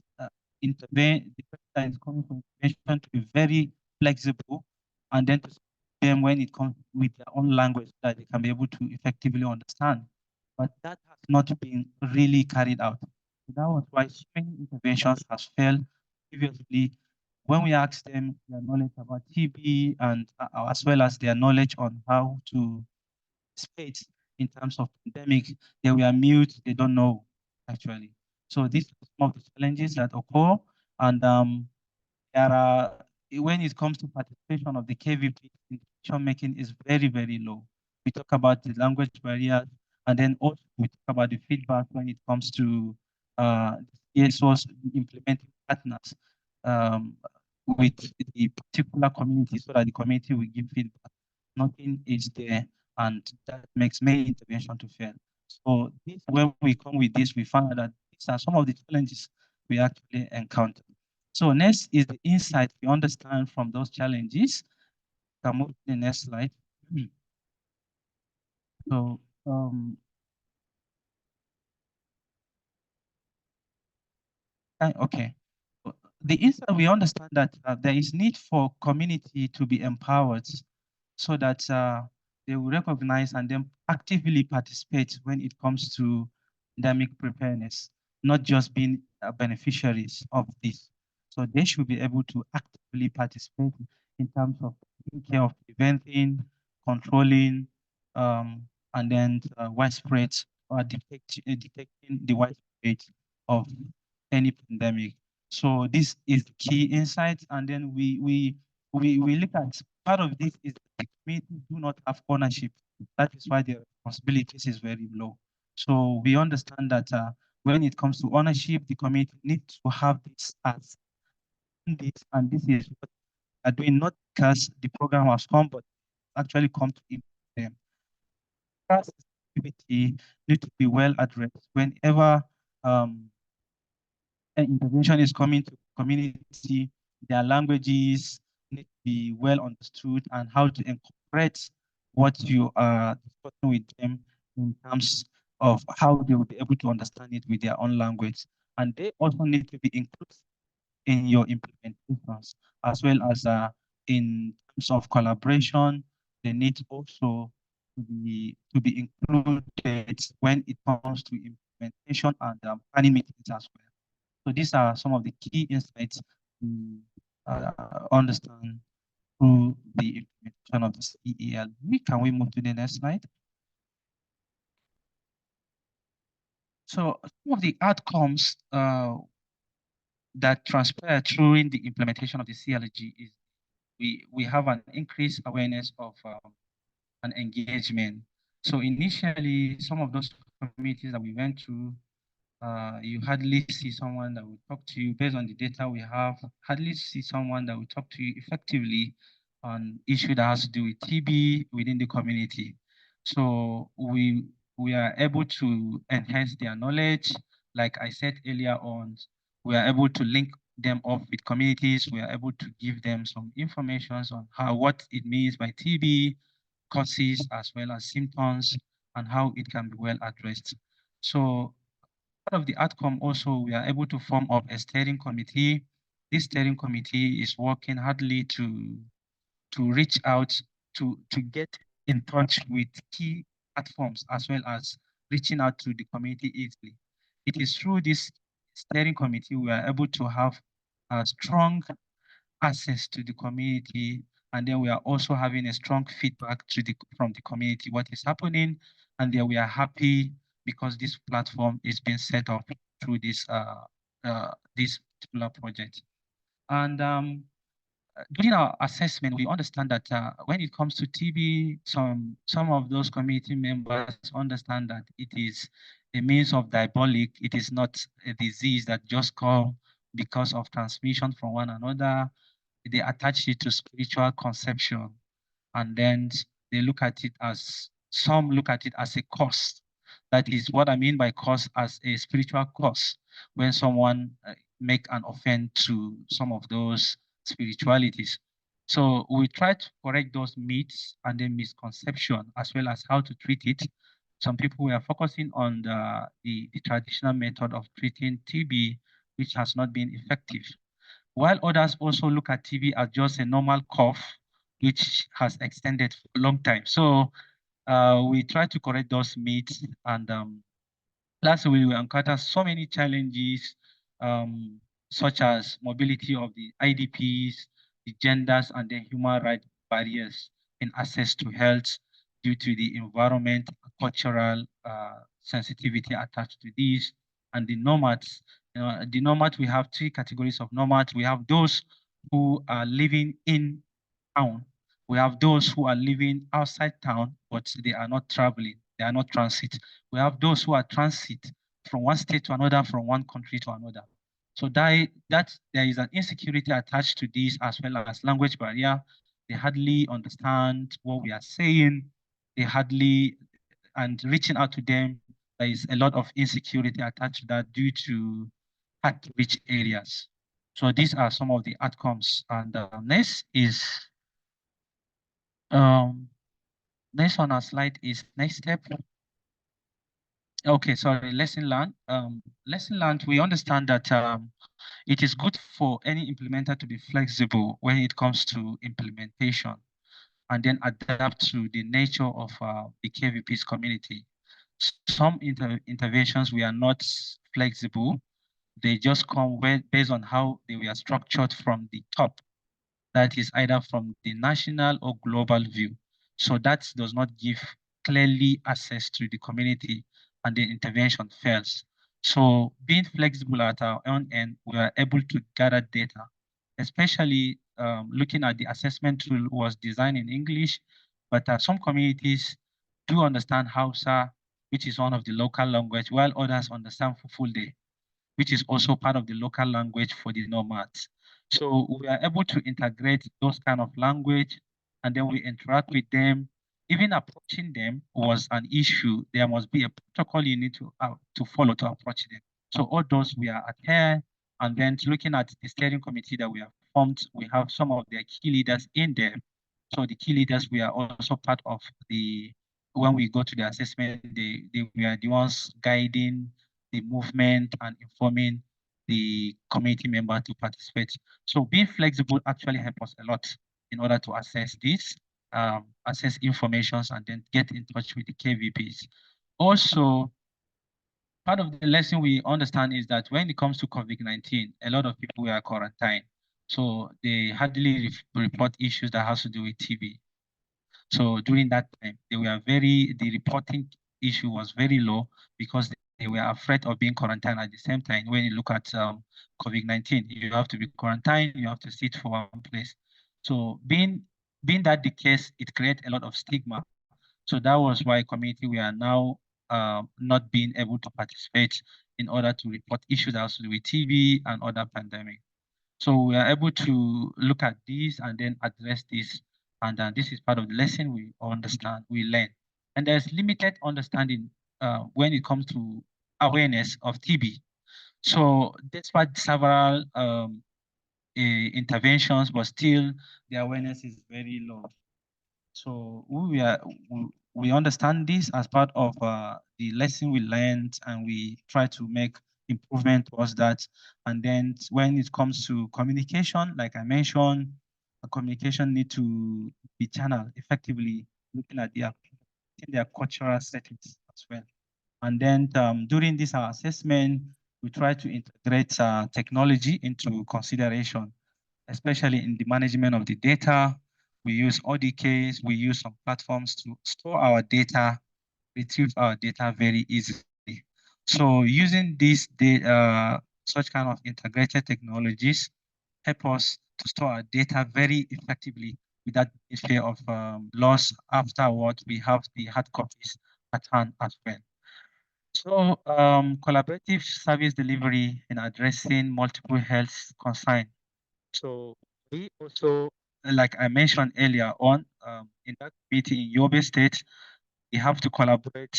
intervene, the person that is coming for intervention to be very flexible, and then to them when it comes with their own language so that they can be able to effectively understand. But that has not been really carried out. So that was why so many interventions has failed previously. When we asked them their knowledge about TB and as well as their knowledge on how to participate in terms of pandemic, they were mute, they don't know actually. So these are some of the challenges that occur, and there are, when it comes to participation of the KVP, decision making is very, very low. We talk about the language barriers, and then also we talk about the feedback when it comes to the CSOs implementing partners with the particular community so that the community will give feedback. Nothing is there, and that makes many interventions to fail. So this, when we come with this, we find that these are some of the challenges we actually encounter. So next is the insight we understand from those challenges. Can move to the next slide. So okay. The insight we understand that there is need for community to be empowered so that they will recognize and then actively participate when it comes to pandemic preparedness, not just being beneficiaries of this. So they should be able to actively participate in terms of taking care of preventing, controlling, and then widespread or detecting the widespread of any pandemic. So this is the key insight, and then we look at part of this is the community do not have ownership. That is why their responsibilities is very low. So we understand that when it comes to ownership, the community needs to have this as this, and this is what they are doing, not because the program has come, but actually come to implement them. connectivity need to be well addressed whenever an intervention is coming to community. Their languages need to be well understood and how to incorporate what you are discussing with them in terms of how they will be able to understand it with their own language. And they also need to be included in your implementations, as well as in terms of collaboration. They need also to be included when it comes to implementation and planning meetings as well. So these are some of the key insights to understand through the implementation of the CELG. Can we move to the next slide? So some of the outcomes that transpire during the implementation of the CELG is we have an increased awareness of an engagement. So initially, some of those communities that we went through, you hardly see someone that will talk to you based on the data we have, hardly see someone that will talk to you effectively on issue that has to do with TB within the community. So we are able to enhance their knowledge. Like I said earlier on, we are able to link them up with communities. We are able to give them some information on what it means by TB, causes as well as symptoms, and how it can be well addressed. So part of the outcome also, we are able to form up a steering committee. This steering committee is working hardly to reach out, to get in touch with key platforms, as well as reaching out to the community easily. It is through this steering committee we are able to have a strong access to the community, and then we are also having a strong feedback from the community what is happening, and then we are happy because this platform is being set up through this particular project. And during our assessment, we understand that when it comes to TB, some of those community members understand that it is a means of diabolic. It is not a disease that just comes because of transmission from one another. They attach it to spiritual conception, and then they look at it as, some look at it as a curse. That is what I mean by curse, as a spiritual curse, when someone make an offense to some of those spiritualities. So we try to correct those myths and then misconception, as well as how to treat it. Some people were focusing on the traditional method of treating TB, which has not been effective, while others also look at TB as just a normal cough, which has extended for a long time. So we try to correct those myths, and lastly, we encounter so many challenges, such as mobility of the IDPs, the genders, and the human rights barriers in access to health due to the environment, cultural sensitivity attached to these, and the nomads. The nomads, we have three categories of nomads. We have those who are living in town. We have those who are living outside town, but they are not traveling. They are not transit. We have those who are transit from one state to another, from one country to another. So that there is an insecurity attached to this, as well as language barrier. They hardly understand what we are saying. They hardly, and reaching out to them, there is a lot of insecurity attached to that due to hard to reach areas. So these are some of the outcomes. And next is, next on our slide is next step. Okay, sorry, lesson learned. Lesson learned, we understand that it is good for any implementer to be flexible when it comes to implementation, and then adapt to the nature of the KVP's community. Some interventions, we are not flexible. They just come based on how they were structured from the top. That is either from the national or global view. So that does not give clearly access to the community, and the intervention fails. So being flexible at our own end, we are able to gather data, especially looking at the assessment tool was designed in English, but some communities do understand Hausa, which is one of the local language, while others understand Fulfulde, which is also part of the local language for the nomads. So we are able to integrate those kind of language, and then we interact with them. even approaching them was an issue. There must be a protocol you need to follow to approach them. So all those we are adhere, and then looking at the steering committee that we have formed, we have some of their key leaders in there. So the key leaders, we are also part of the, when we go to the assessment, we are the ones guiding the movement and informing the community member to participate. So being flexible actually helps us a lot in order to assess this, access informations, and then get in touch with the KVPs. Also, part of the lesson we understand is that when it comes to COVID-19, a lot of people were quarantined. So they hardly report issues that has to do with TB. So during that time, the reporting issue was very low because they were afraid of being quarantined at the same time. When you look at COVID-19, you have to be quarantined, you have to sit for one place. So being that the case, it creates a lot of stigma. So that was why community, we are now not being able to participate in order to report issues that have to do with TB and other pandemic. So we are able to look at this and then address this. And this is part of the lesson we understand, we learn. And there's limited understanding when it comes to awareness of TB. So despite several interventions, but still the awareness is very low. So we understand this as part of the lesson we learned, and we try to make improvement towards that. And then when it comes to communication, like I mentioned, communication need to be channeled effectively, looking at their cultural settings as well. And then during this assessment, we try to integrate technology into consideration, especially in the management of the data. We use ODKs, we use some platforms to store our data, retrieve our data very easily. So using these such kind of integrated technologies help us to store our data very effectively without the fear of loss afterward. We have the hard copies at hand as well. So collaborative service delivery in addressing multiple health concerns. So we also, like I mentioned earlier on, in that meeting in Yobe State, we have to collaborate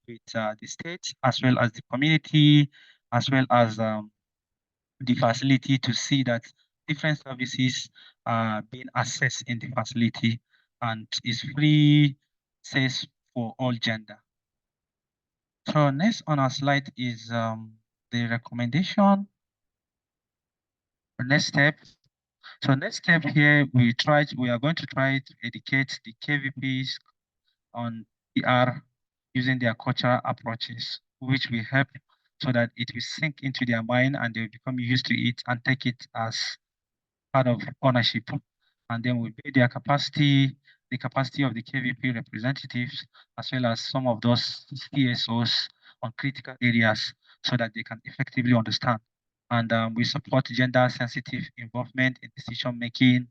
with the state as well as the community, as well as the facility, to see that different services are being assessed in the facility and is free, safe for all gender. So next on our slide is the recommendation. The next step. So next step here, we are going to try to educate the KVPs on PR using their cultural approaches, which will help so that it will sink into their mind and they become used to it and take it as part of ownership. And then we build their capacity, the capacity of the KVP representatives, as well as some of those CSOs on critical areas so that they can effectively understand. And we support gender-sensitive involvement in decision-making.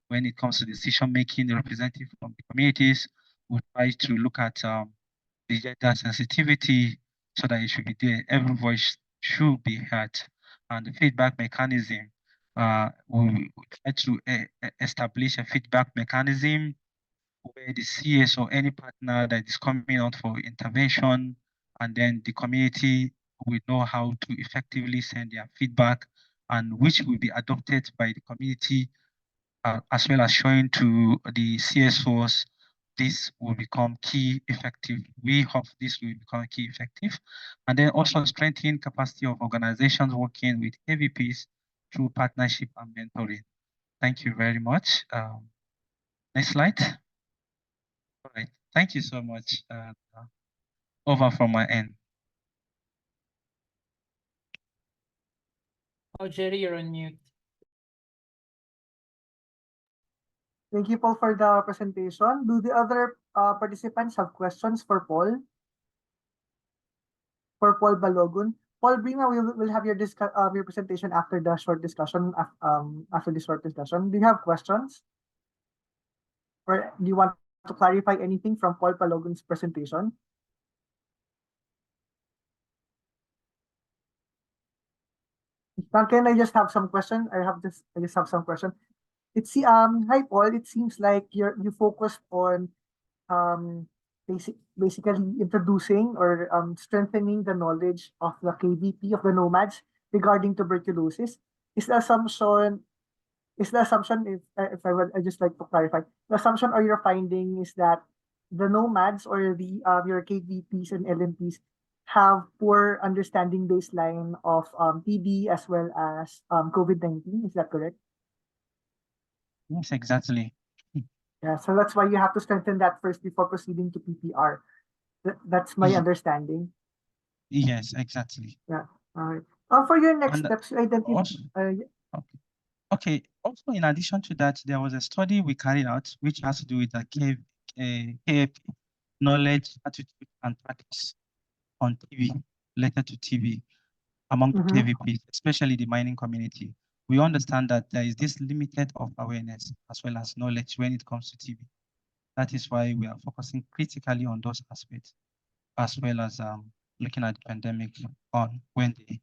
When it comes to decision-making, the representative from the communities will try to look at the gender sensitivity so that it should be there. Every voice should be heard. And the feedback mechanism, we try to establish a feedback mechanism where the CS or any partner that is coming out for intervention, and then the community will know how to effectively send their feedback, and which will be adopted by the community, as well as showing to the CSOs. This will become key effective. We hope this will become key effective. And then also strengthen capacity of organizations working with KVPs through partnership and mentoring. Thank you very much. Next slide. All right, thank you so much. Over from my end. Oh, Jerry, you're on mute. Thank you, Paul, for the presentation. Do the other participants have questions for Paul? For Paul Balogun? Paul Brima, we'll have your presentation after the short discussion. After the short discussion, do you have questions? Or do you want to clarify anything from Paul Balogun's presentation? Can I just have some question? I just have some question. Hi Paul, it seems like you focused on basically introducing or strengthening the knowledge of the KVP of the nomads regarding tuberculosis. Is the assumption if I just like to clarify, the assumption or your finding is that the nomads or the your KVPs and LMPs have poor understanding baseline of TB as well as COVID-19. Is that correct? Yes, exactly. Yeah, so that's why you have to strengthen that first before proceeding to PPR. That's my understanding. Yes, exactly. Yeah. All right. For your next And steps, you identify. also, okay. Also, in addition to that, there was a study we carried out which has to do with the KFP, knowledge, attitude, and practice on TB, related to TB among the KVPs, especially the mining community. We understand that there is this limited of awareness as well as knowledge when it comes to TB. That is why we are focusing critically on those aspects, as well as looking at the pandemic on when they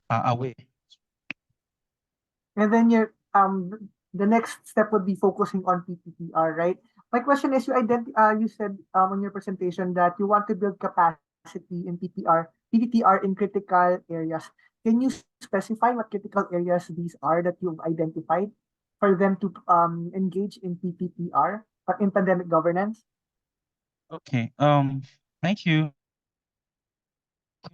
are aware. And then the next step would be focusing on PPPR, right? My question is, you said on your presentation that you want to build capacity in PPPR in critical areas. Can you specify what critical areas these are that you've identified for them to engage in PPPR, in pandemic governance? Okay. Thank you.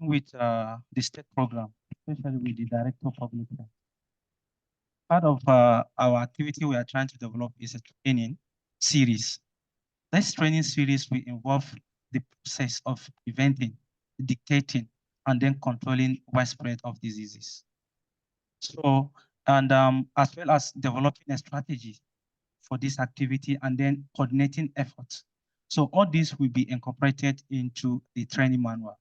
With the state program, especially with the Director of Public Health. Part of our activity we are trying to develop is a training series. This training series will involve the process of preventing, dictating, and then controlling widespread of diseases. So, and as well as developing a strategy for this activity and then coordinating efforts. So all this will be incorporated into the training manual,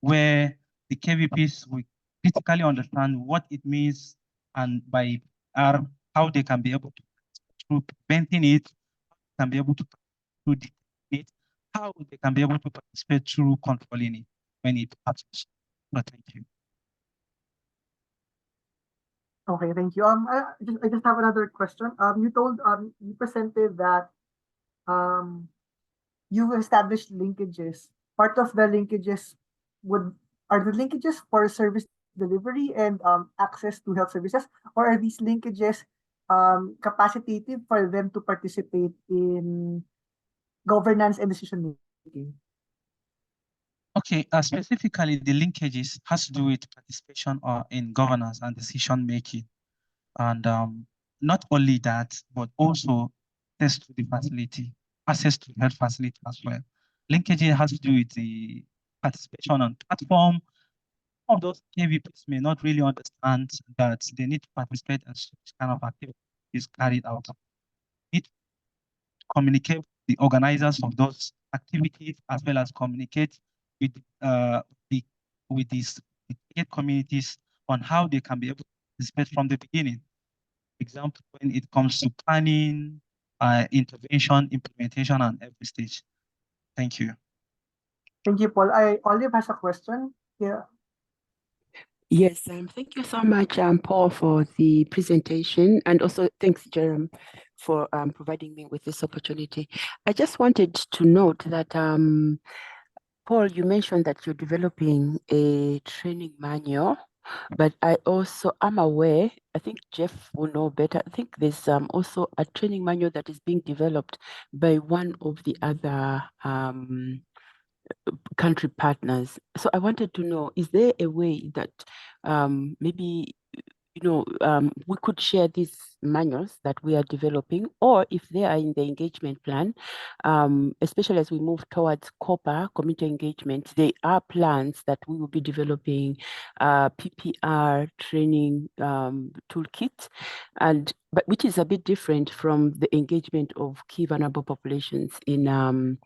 where the KVPs will critically understand what it means and by how they can be able to, through preventing it, can be able to detect it, how they can be able to participate through controlling it when it happens. But thank you. Okay, thank you. I just have another question. You presented that you established linkages. Part of the linkages are the linkages for service delivery and access to health services, or are these linkages capacitative for them to participate in governance and decision making? Okay, specifically the linkages has to do with participation in governance and decision making. And not only that, but also access to the facility, access to health facility as well. Linkage has to do with the participation on platform. Some of those KVPs may not really understand that they need to participate in such kind of activities carried out. Need to communicate with the organizers of those activities as well as communicate with these communities on how they can be able to participate from the beginning. Example, when it comes to planning, intervention, implementation, and every stage. Thank you. Thank you, Paul. Olive has a question. Yeah. Yes, thank you so much, Paul, for the presentation, and also thanks, Jerem, for providing me with this opportunity. I just wanted to note that, Paul, you mentioned that you're developing a training manual, but I also am aware, I think Jeff will know better, I think there's also a training manual that is being developed by one of the other country partners. So I wanted to know, is there a way that maybe we could share these manuals that we are developing, or if they are in the engagement plan, especially as we move towards COPA, community engagement, there are plans that we will be developing PPR training toolkit, but which is a bit different from the engagement of key vulnerable populations in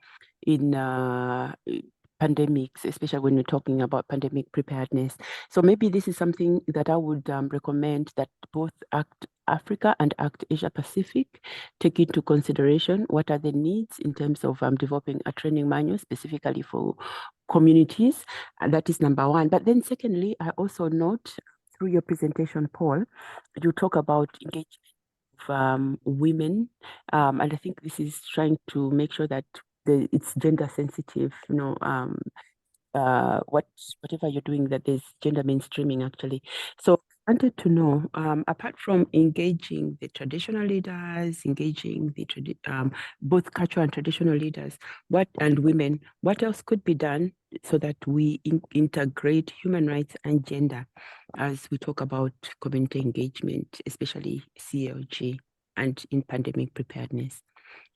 pandemics, especially when we're talking about pandemic preparedness. So maybe this is something that I would recommend that both ACT Africa and ACT Asia Pacific take into consideration. What are the needs in terms of developing a training manual specifically for communities? And that is number one. But then secondly, I also note through your presentation, Paul, you talk about engagement of women. And I think this is trying to make sure that it's gender sensitive, whatever you're doing, that there's gender mainstreaming actually. So I wanted to know, apart from engaging the traditional leaders, engaging the both cultural and traditional leaders, and women, what else could be done so that we integrate human rights and gender as we talk about community engagement, especially CLG and in pandemic preparedness?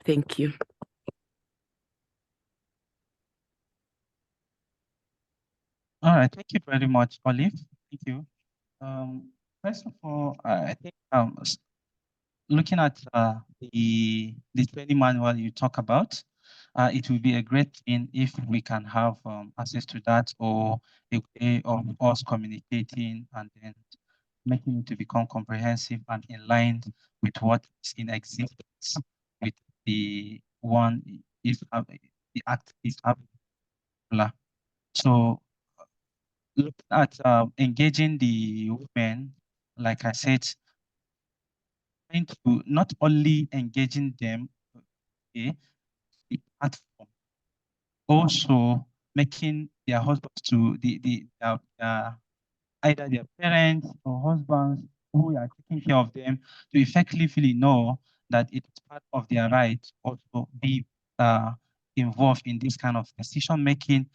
Thank you. All right, thank you very much, Olive. Thank you. First of all, I think looking at the training manual you talk about, it will be a great thing if we can have access to that, or a way of us communicating and then making it to become comprehensive and in line with what is in existence, with the one if the act is available. So looking at engaging the women, like I said, trying to not only engaging them, okay, the platform, also making their husbands to either their parents or husbands who are taking care of them to effectively know that it is part of their right also be involved in this kind of decision making.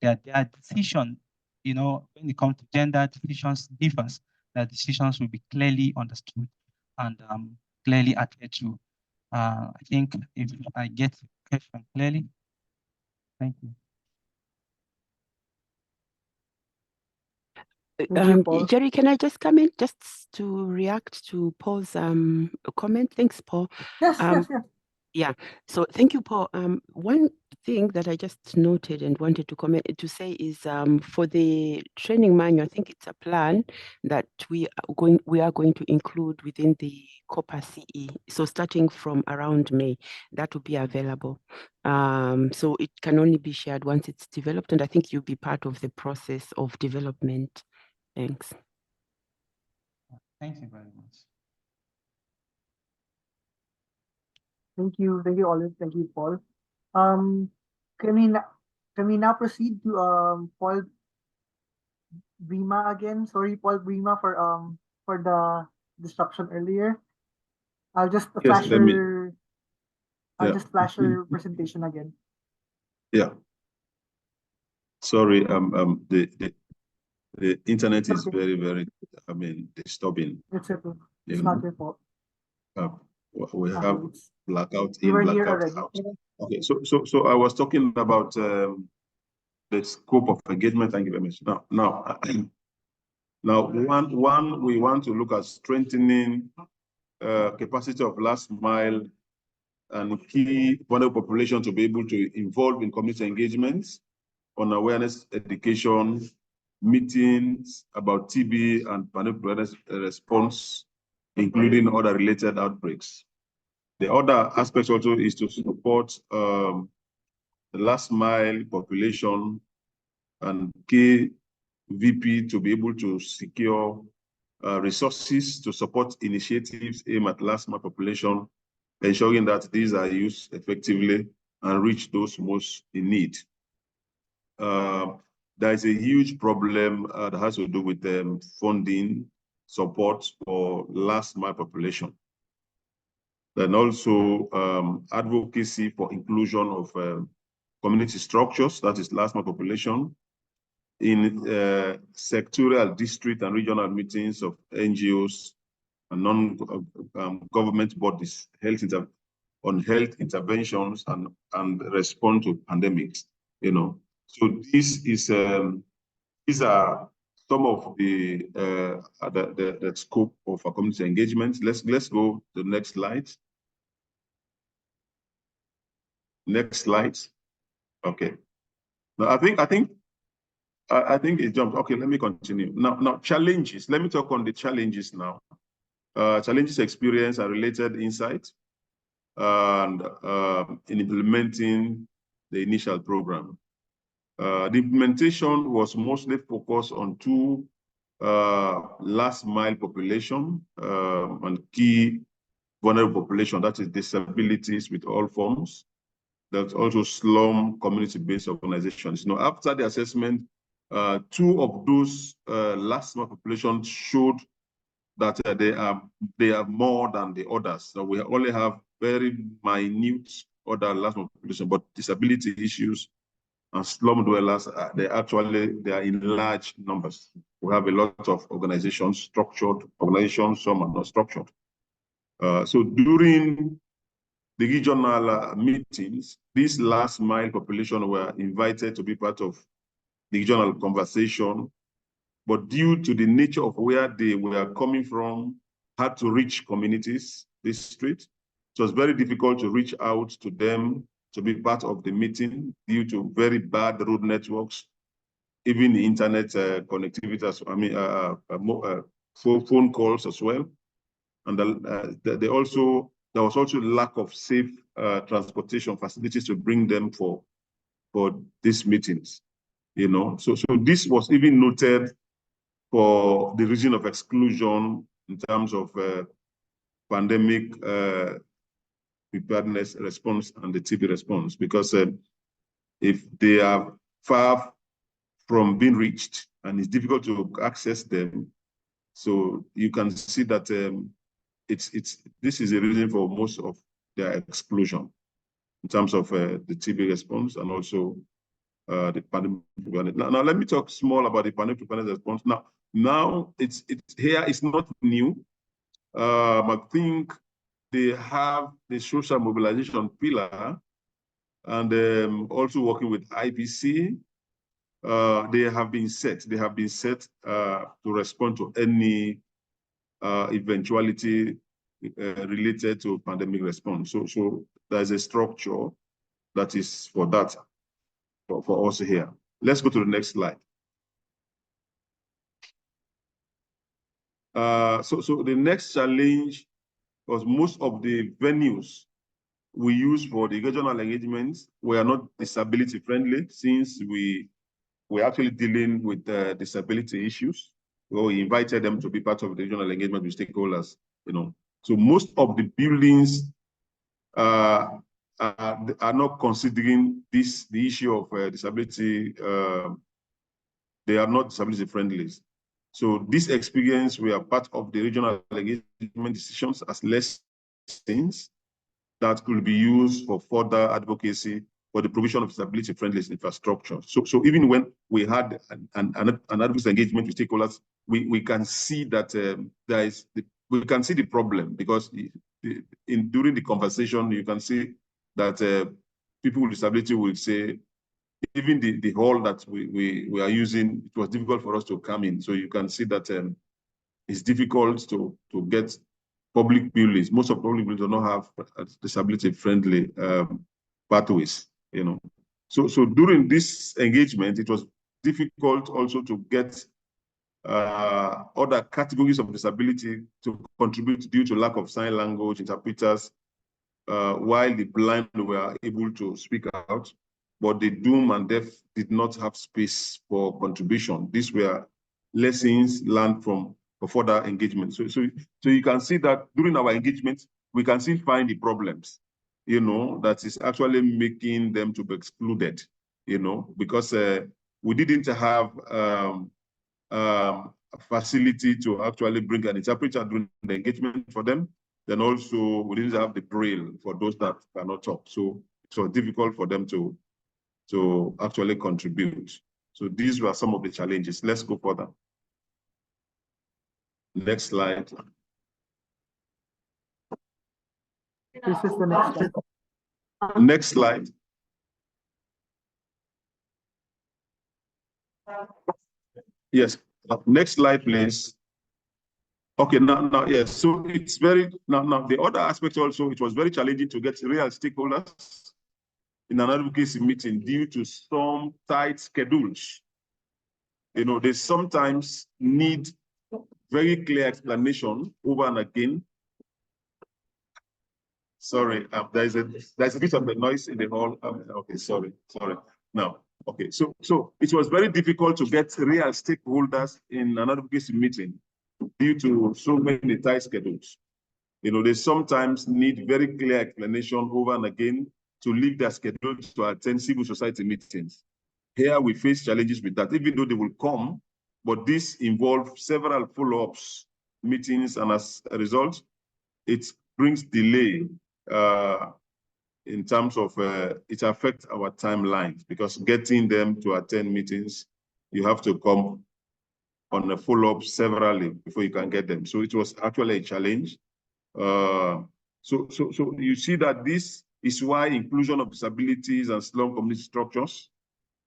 Their decision, when it comes to gender decisions differs, that decisions will be clearly understood and clearly adhered to. I think if I get the question clearly, thank you. Jerry, can I just come in just to react to Paul's comment? Thanks, Paul. Yes, yes. Yeah, so thank you, Paul. One thing that I just noted and wanted to say is for the training manual, I think it's a plan that we are going to include within the COPA CE. So starting from around May, that will be available. So it can only be shared once it's developed, and I think you'll be part of the process of development. Thanks. Thank you very much. Thank you, Olive. Thank you, Paul. Can we now proceed to Paul Brima again? Sorry, Paul Brima for the disruption earlier. I'll just flash your presentation again. Yeah. Sorry, the internet is very, disturbing. It's okay. It's not your fault. We have blackout You in, were here blackout already. out. Okay, so I was talking about the scope of engagement. Thank you very much. Now, one we want to look at strengthening capacity of last mile and key vulnerable population to be able to involve in community engagements on awareness, education, meetings about TB and pandemic response, including other related outbreaks. The other aspect also is to support the last mile population and key VP to be able to secure resources to support initiatives aimed at last mile population, ensuring that these are used effectively and reach those most in need. There is a huge problem that has to do with funding support for last mile population. Then also advocacy for inclusion of community structures, that is last mile population, in sectorial district and regional meetings of NGOs and non-government bodies, on health interventions and respond to pandemics. So this is these are some of the scope of our community engagement. Let's go to the next slide. Next slide. Okay. Now I think it jumped. Okay, let me continue. Now challenges. Let me talk on the challenges now. Challenges, experience, and related insights, and in implementing the initial program. The implementation was mostly focused on two last mile population and key vulnerable population, that is disabilities with all forms, There's also slum community-based organizations. You know, after the assessment, 2 of those last month populations showed that they are more than the others. So we only have very minute other last month population, but disability issues and slum dwellers, they are in large numbers. We have a lot of organizations, structured organizations, some are not structured. So during the regional meetings, this last mile population were invited to be part of the regional conversation, but due to the nature of where they were coming from, had to reach communities, this street. So it's very difficult to reach out to them to be part of the meeting due to very bad road networks, even the internet connectivity, phone calls as well. And there was also lack of safe transportation facilities to bring them for these meetings, you know. So this was even noted for the region of exclusion in terms of pandemic preparedness response and the TB response, because if they are far from being reached and it's difficult to access them, so you can see that this is a reason for most of their exclusion in terms of the TB response and also the pandemic. Now let me talk small about the pandemic preparedness response. Now it's here. It's not new. I think they have the social mobilization pillar, and also working with IPC. They have been set to respond to any eventuality related to pandemic response. So there's a structure that is for that, for us here. Let's go to the next slide. So the next challenge was most of the venues we use for the regional engagements were not disability friendly, since we're actually dealing with disability issues. Well, we invited them to be part of the regional engagement with stakeholders, you know. So most of the buildings are not considering the issue of disability. They are not disability friendly. So this experience, we are part of the regional engagement decisions as lessons that could be used for further advocacy for the provision of disability-friendly infrastructure. So even when we had an advocacy engagement with stakeholders, we can see that we can see the problem, because during the conversation, you can see that people with disability will say, even the hall that we are using, it was difficult for us to come in. So you can see that it's difficult to get public buildings. Most of public buildings do not have disability-friendly pathways, you know. So during this engagement, it was difficult also to get other categories of disability to contribute due to lack of sign language interpreters, while the blind were able to speak out, but the dumb and deaf did not have space for contribution. These were lessons learned from further engagement. So you can see that during our engagement, we can still find the problems, you know, that is actually making them to be excluded, you know, because we didn't have a facility to actually bring an interpreter during the engagement for them. Then also we didn't have the braille for those that cannot talk. So it was difficult for them to actually contribute. So these were some of the challenges. Let's go further. Next slide. This is the next slide. Next slide. Yes. Next slide, please. Okay, now, yes. So it's very, now the other aspect also, it was very challenging to get real stakeholders in an advocacy meeting due to some tight schedules. You know, they sometimes need very clear explanation over and again. Sorry, there's a bit of a noise in the hall. Okay, sorry. Now, okay, so it was very difficult to get real stakeholders in an advocacy meeting due to so many tight schedules. You know, they sometimes need very clear explanation over and again to leave their schedule to attend civil society meetings. Here we face challenges with that, even though they will come, but this involves several follow-ups meetings, and as a result, it brings delay in terms of it affects our timelines, because getting them to attend meetings, you have to come on a follow-up severally before you can get them. So it was actually a challenge. So you see that this is why inclusion of disabilities and slum community structures,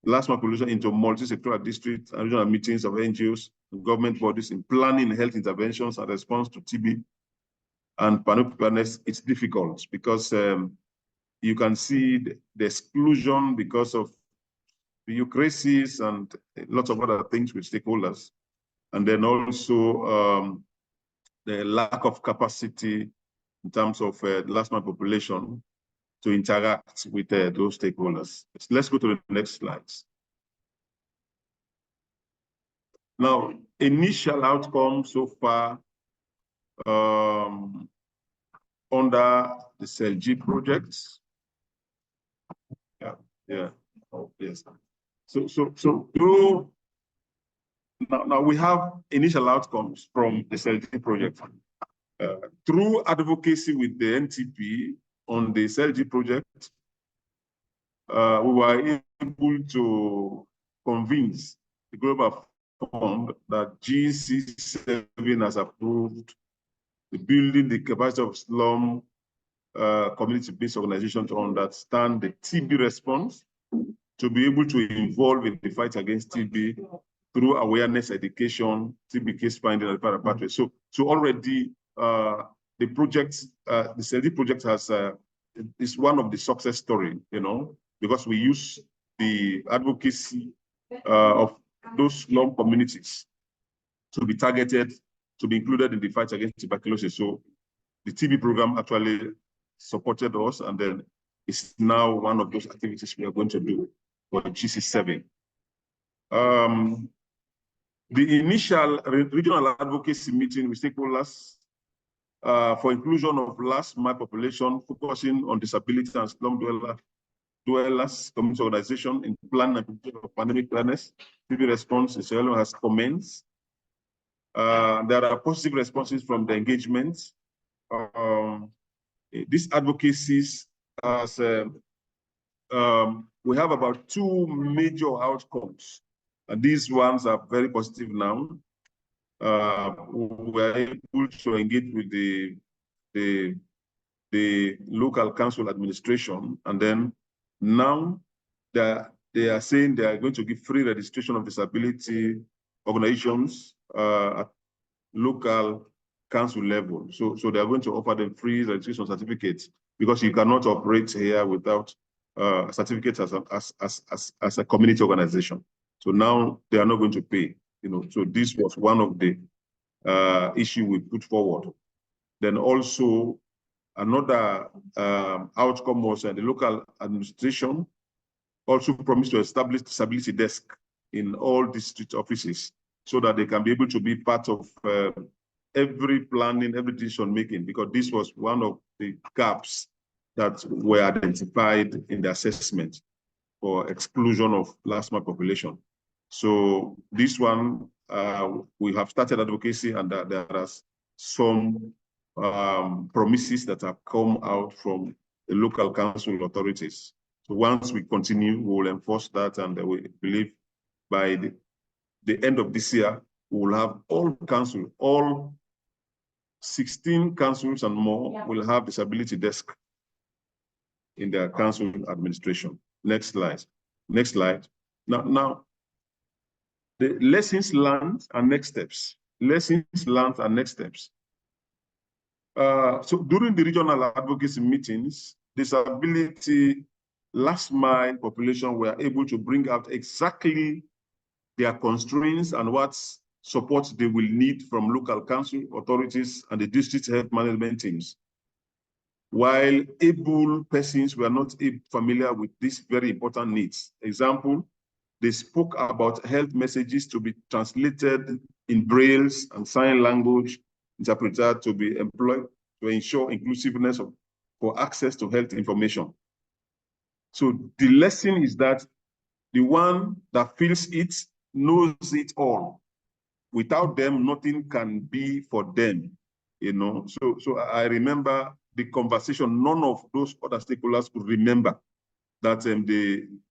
last mile population into multi-sectoral district and regional meetings of NGOs and government bodies in planning health interventions and response to TB and preparedness, it's difficult because you can see the exclusion because of bureaucracies and lots of other things with stakeholders. And then also the lack of capacity in terms of last mile population to interact with those stakeholders. Let's go to the next slides. Now, initial outcomes so far under the CELG projects. Yeah. Oh, yes. So through now we have initial outcomes from the CELG project. Through advocacy with the NTP on the CELG project, we were able to convince the Global Fund that GC7 has approved the building the capacity of slum community-based organization to understand the TB response, to be able to involve in the fight against TB through awareness, education, TB case finding, and pathway. So already the project, the CELG project has is one of the success story, because we use the advocacy of those slum communities to be targeted, to be included in the fight against tuberculosis. So the TB program actually supported us, and then it's now one of those activities we are going to do for GC7. The initial regional advocacy meeting with stakeholders for inclusion of last mile population, focusing on disability and slum dwellers community organization in plan and pandemic preparedness, TB response in Sierra Leone has commenced. There are positive responses from the engagement. These advocacies, we have about 2 major outcomes, and these ones are very positive now. We are able to engage with the local council administration, and then now they are saying they are going to give free registration of disability organizations at local council level. So they are going to offer them free registration certificates, because you cannot operate here without certificates as a community organization. So now they are not going to pay. So this was one of the issue we put forward. Then also another outcome was the local administration also promised to establish disability desk in all district offices, so that they can be able to be part of every planning, every decision making, because this was one of the gaps that were identified in the assessment for exclusion of last mile population. So this one, we have started advocacy, and there are some promises that have come out from the local council authorities. So once we continue, we will enforce that, and we believe by the end of this year, we will have all 16 councils and more will have disability desk in their council administration. Next slide. Next slide. Now, the lessons learned and next steps. Lessons learned and next steps. So during the regional advocacy meetings, disability last mile population were able to bring out exactly their constraints and what support they will need from local council authorities and the district health management teams. While able persons were not familiar with these very important needs. Example, they spoke about health messages to be translated in brailles and sign language interpreter to be employed to ensure inclusiveness for access to health information. So the lesson is that the one that feels it knows it all. Without them, nothing can be for them, you know. So I remember the conversation. None of those other stakeholders could remember that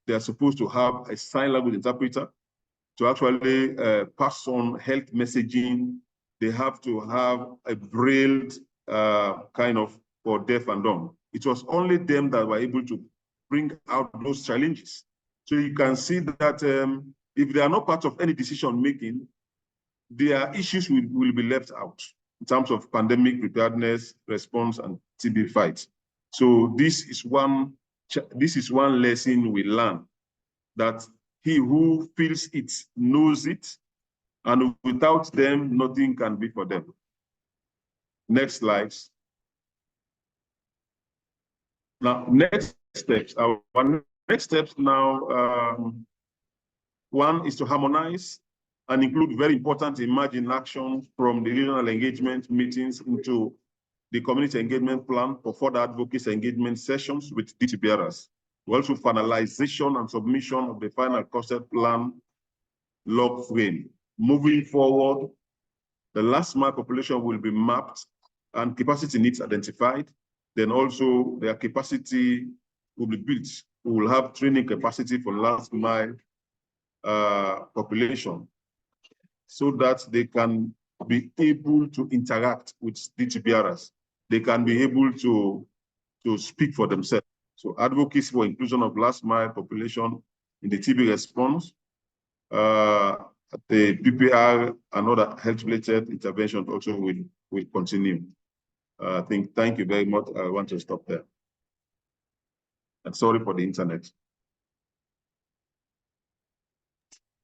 they are supposed to have a sign language interpreter to actually pass on health messaging. They have to have a braille kind of for deaf and dumb. It was only them that were able to bring out those challenges. So you can see that if they are not part of any decision making, their issues will be left out in terms of pandemic preparedness, response, and TB fight. So this is one lesson we learn, that he who feels it knows it, and without them, nothing can be for them. Next slide. Now, next steps. Our next steps now, one is to harmonize and include very important emerging actions from the regional engagement meetings into the community engagement plan for further advocacy engagement sessions with DTBRs. Also, finalization and submission of the final concept plan log frame. Moving forward, the last mile population will be mapped and capacity needs identified. Then also their capacity will be built. We will have training capacity for last mile population so that they can be able to interact with DTBRs. They can be able to speak for themselves. So advocacy for inclusion of last mile population in the TB response, the PPR and other health-related interventions also will continue. Thank you very much. I want to stop there. And sorry for the internet.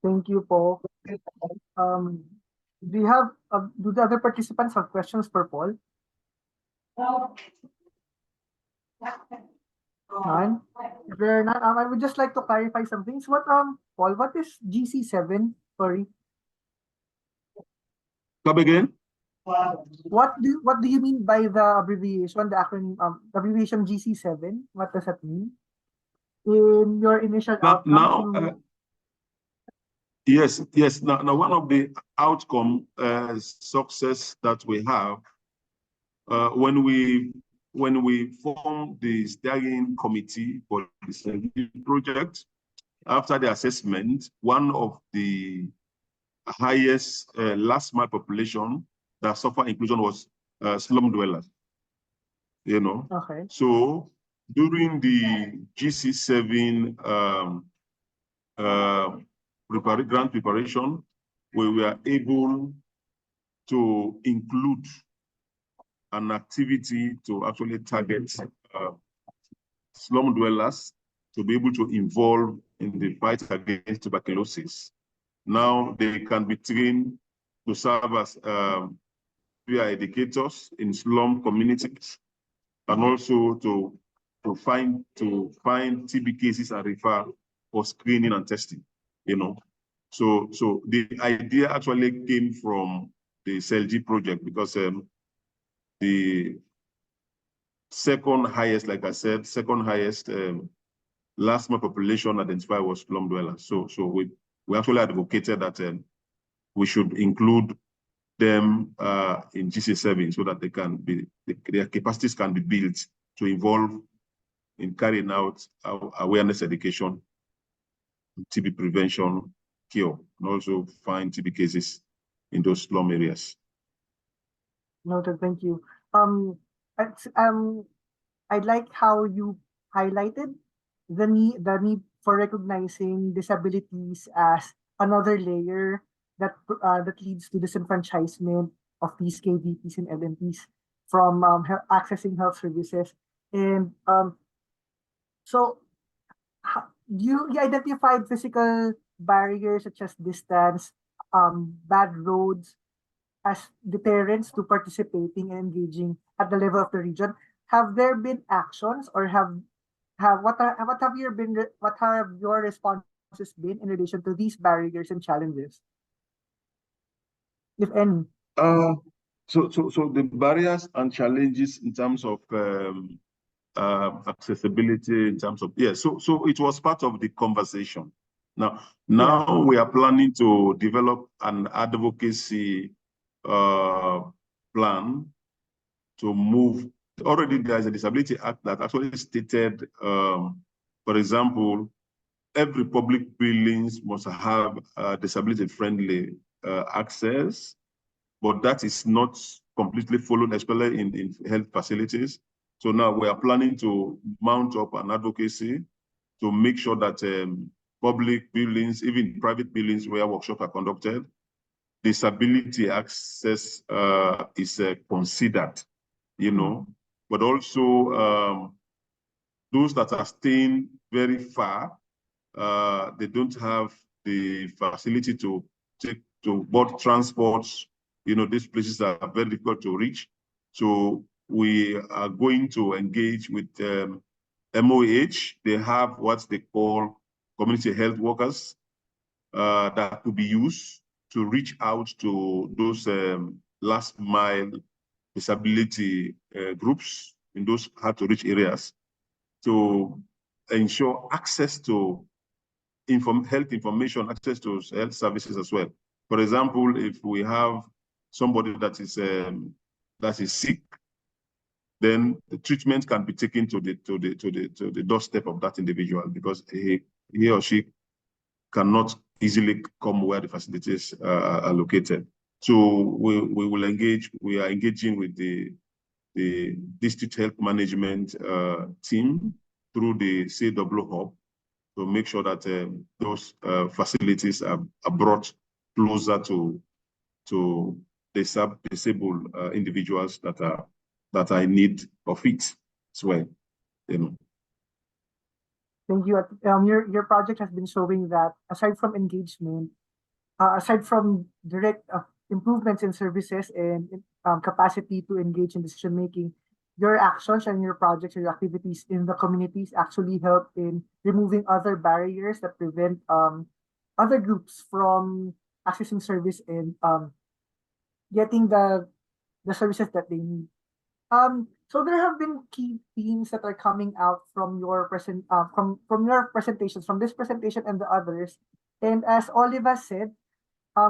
Thank you, Paul. Do you have do the other participants have questions for Paul? None? If there are none, I would just like to clarify some things. What Paul, what is GC7? Sorry. Come again? What do you mean by the abbreviation, the acronym abbreviation GC7? What does that mean? In your initial outcome? Yes. Now one of the outcome success that we have when we form the steering committee for this project, after the assessment, one of the highest last mile population that suffer inclusion was slum dwellers. You know. Okay. So during the GC7 grant preparation, we were able to include an activity to actually target slum dwellers to be able to involve in the fight against tuberculosis. Now they can be trained to serve as peer educators in slum communities, and also to find TB cases and refer for screening and testing. You know, so the idea actually came from the CELG project, because the second highest, like I said, last mile population identified was slum dwellers. So we actually advocated that we should include them in GC7 so that they can be, their capacities can be built to involve in carrying out awareness education, TB prevention, cure, and also find TB cases in those slum areas. Noted. Thank you. I'd like how you highlighted the need for recognizing disabilities as another layer that leads to disenfranchisement of these KVPs and LMPs from accessing health services. And so you identified physical barriers such as distance, bad roads as deterrents to participating and engaging at the level of the region. Have there been actions, or what have your responses been in relation to these barriers and challenges, if any? So the barriers and challenges in terms of accessibility in terms of, yeah, so it was part of the conversation. Now we are planning to develop an advocacy plan to move. Already there's a Disability Act that actually stated, for example, every public buildings must have disability-friendly access, but that is not completely followed, especially in health facilities. So now we are planning to mount up an advocacy to make sure that public buildings, even private buildings where workshops are conducted, disability access is considered, you know, but also those that are staying very far, they don't have the facility to board transports. You know, these places are very difficult to reach. So we are going to engage with MOH. They have what they call community health workers that could be used to reach out to those last mile disability groups in those hard to reach areas to ensure access to health information, access to health services as well. For example, if we have somebody that is sick, then the treatment can be taken to the doorstep of that individual because he or she cannot easily come where the facilities are located. So we will engage. We are engaging with the district health management team through the CELG hub to make sure that those facilities are brought closer to disabled individuals that are in need of it as well. You know. Thank you. Your project has been showing that aside from engagement, aside from direct improvements in services and capacity to engage in decision making, your actions and your projects or your activities in the communities actually help in removing other barriers that prevent other groups from accessing service and getting the services that they need. So there have been key themes that are coming out from your presentations, from this presentation and the others. And as Oliva said, I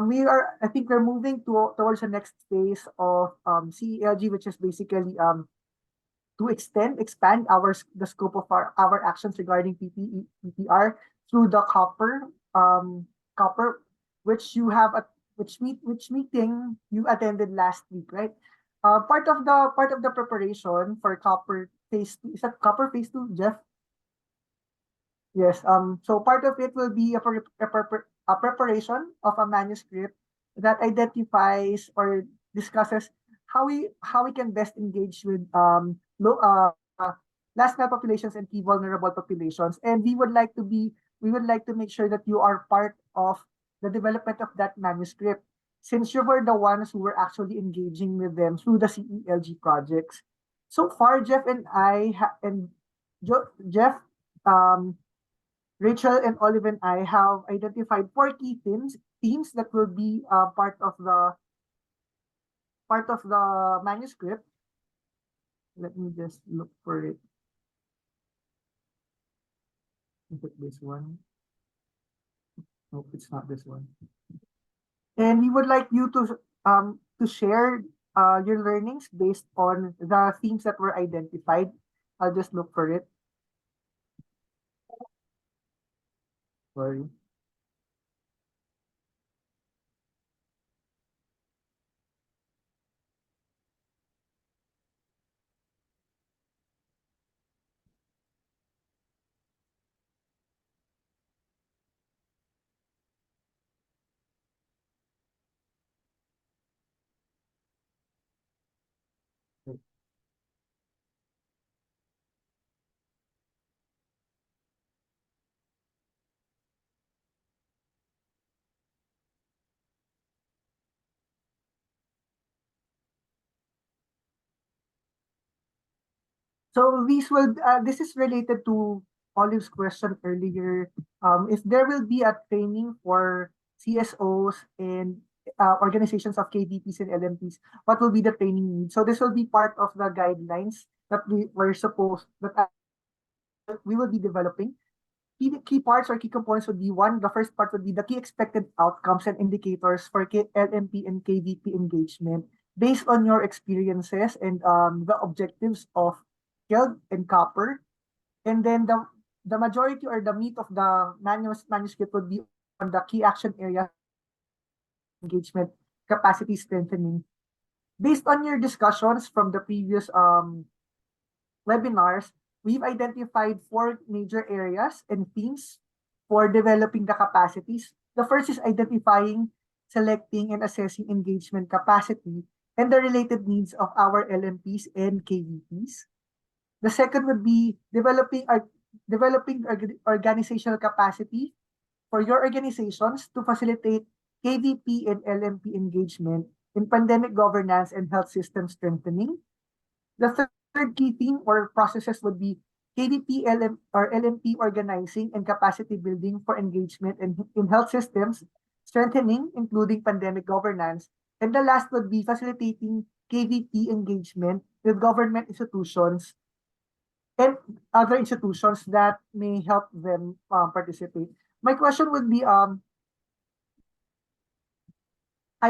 think we're moving towards the next phase of CELG, which is basically to expand the scope of our actions regarding PPR through the copper, which you have which meeting you attended last week, right? Part of the preparation for copper phase 2, is that copper phase 2, Jeff? Yes. So part of it will be a preparation of a manuscript that identifies or discusses how we can best engage with last mile populations and key vulnerable populations. And we would like to make sure that you are part of the development of that manuscript, since you were the ones who were actually engaging with them through the CELG projects. So far, Jeff and I Rachel and Olive and I have identified 4 key themes that will be part of the manuscript. Let me just look for it. Is it this one? Nope, it's not this one. And we would like you to share your learnings based on the themes that were identified. I'll just look for it. Sorry. So this is related to Olive's question earlier. If there will be a training for CSOs and organizations of KDPs and LMPs, what will be the training need? So this will be part of the guidelines that we will be developing. Key parts or key components would be one, the first part would be the key expected outcomes and indicators for LMP and KVP engagement based on your experiences and the objectives of CELG and copper. And then the majority or the meat of the manuscript would be on the key action area engagement capacity strengthening. Based on your discussions from the previous webinars, we've identified 4 major areas and themes for developing the capacities. The first is identifying, selecting, and assessing engagement capacity and the related needs of our LMPs and KVPs. The second would be developing organizational capacity for your organizations to facilitate KVP and LMP engagement in pandemic governance and health system strengthening. The third key theme or processes would be KVP or LMP organizing and capacity building for engagement in health systems strengthening, including pandemic governance. And the last would be facilitating KVP engagement with government institutions and other institutions that may help them participate. My question would be, I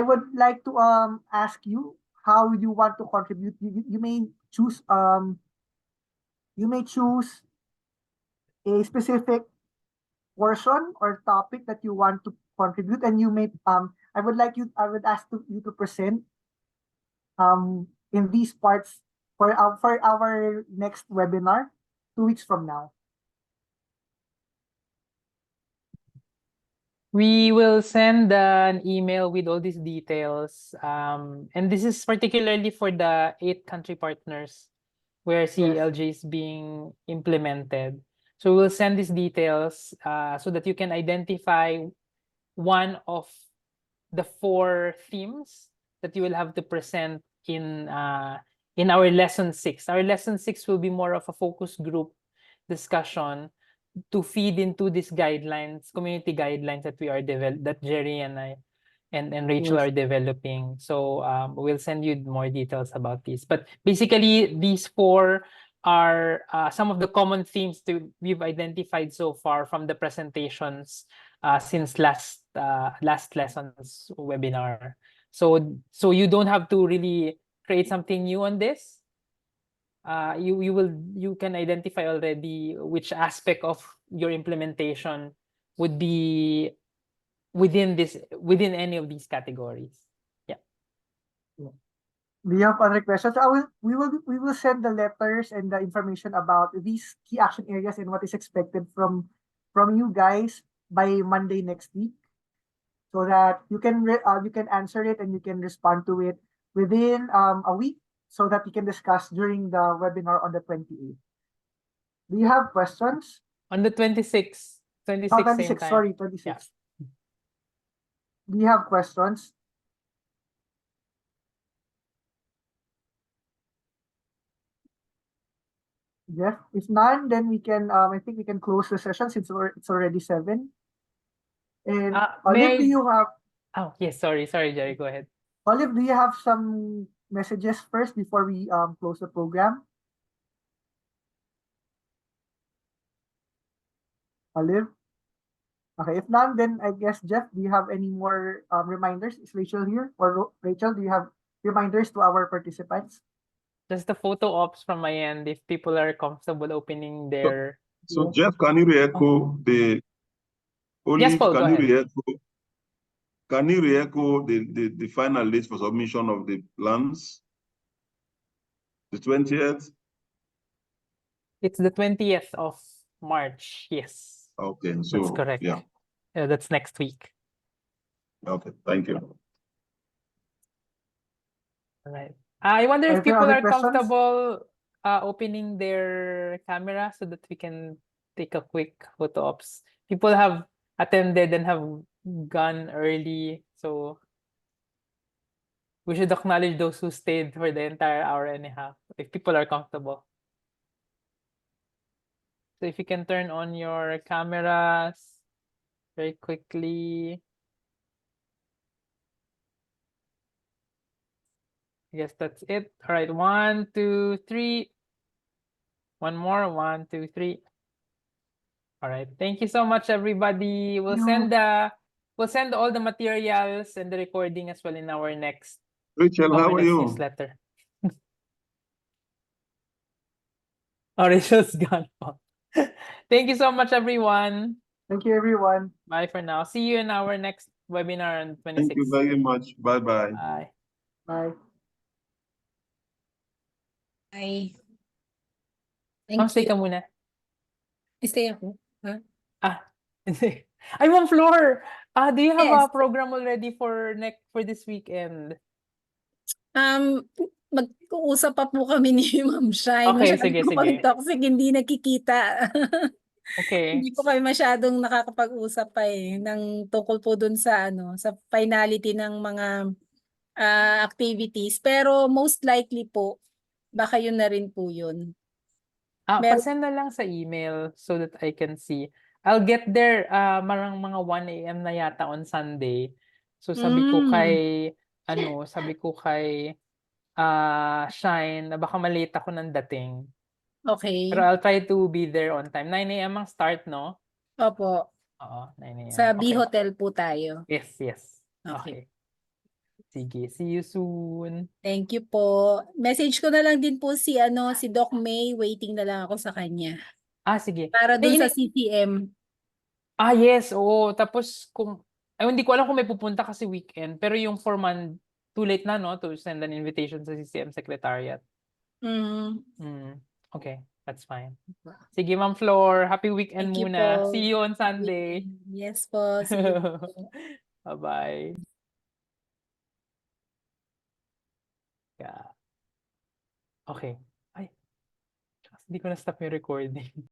would like to ask you how you want to contribute. You may choose a specific portion or topic that you want to contribute, and you may I would ask you to present in these parts for our next webinar 2 weeks from now. We will send an email with all these details. And this is particularly for the 8 country partners where CELG is being implemented. So we'll send these details so that you can identify one of the 4 themes that you will have to present in our lesson 6. Our lesson 6 will be more of a focus group discussion to feed into these guidelines, community guidelines that we are that Jerry and I and Rachel are developing. So we'll send you more details about this. But basically, these 4 are some of the common themes that we've identified so far from the presentations since last lesson's webinar. So you don't have to really create something new on this. You can identify already which aspect of your implementation would be within any of these categories. Yeah. Do you have other questions? We will send the letters and the information about these key action areas and what is expected from you guys by Monday next week, so that you can answer it and you can respond to it within a week, so that we can discuss during the webinar on the 28th. Do you have questions? On the 26th. 26, sorry, 26. Yeah. Do you have questions? Jeff, if none, then we can, I think we can close the session since it's already 7. And Olive, do you have... Oh, yes, sorry, Jerry, go ahead. Olive, do you have some messages first before we close the program? Olive? Okay, if none, then I guess, Jeff, do you have any more reminders? Is Rachel here? Or Rachel, do you have reminders to our participants? Just the photo ops from my end, if people are comfortable opening their... So Jeff, can you re-echo the... Yes, Paul, go ahead. Can you re-echo the final list for submission of the plans? The 20th? It's the 20th of March, yes. Okay, so that's correct. Yeah. That's next week. Okay, thank you. All right. I wonder if Are there people other are questions? comfortable opening their camera so that we can take a quick photo ops. People have attended and have gone early, so we should acknowledge those who stayed for the entire hour and a half, if people are comfortable. So if you can turn on your cameras very quickly. I guess that's it. All right, 1, 2, 3. One more. 1, 2, 3. All right. Thank you so much, everybody. We'll send all the materials and the recording as well in our next Rachel, how are you? newsletter. Oh, Rachel's gone. Thank you so much, everyone. Thank you, everyone. Bye for now. See you in our next webinar on 26. Thank you very much. Bye-bye. Bye. Bye. Bye. Ma'am, Thank stay you. ka muna. Stay ako. Huh? Hindi. Ay, Ma'am Flor, do you have a Yes. program already for this weekend? Mag-uusap pa po kami ni Ma'am Shai. Okay, Masyado sige, po kami sige. toxic, hindi nakikita. Okay. Hindi po kami masyadong nakakapag-usap pa ng tungkol po dun sa sa finality ng mga activities. Pero most likely po, baka yun na rin po yun. Pasend na lang sa email so that I can see. I'll get there marang mga 1 AM na yata on Sunday. So sabi ko kay Shine na baka malate ako ng dating. Okay. Pero I'll try to be there on time. 9 AM ang start, no? Opo. Oo, 9 AM. Sa B Okay. Hotel po tayo. Yes, yes. Okay. Sige, see you soon. Thank you po. Message ko na lang din po si Doc May, waiting na lang ako sa kanya. Sige. Para dun sa CCM. Yes, oo. Tapos hindi ko alam kung may pupunta kasi weekend, pero yung foreman, too late na, no, to send an invitation sa CCM Secretariat. Okay, that's fine. Sige, Ma'am Flor, happy weekend Thank you muna. po. See you on Sunday. Yes po. See you. Bye-bye. Yeah. Okay. Ay, hindi ko na stop yung recording.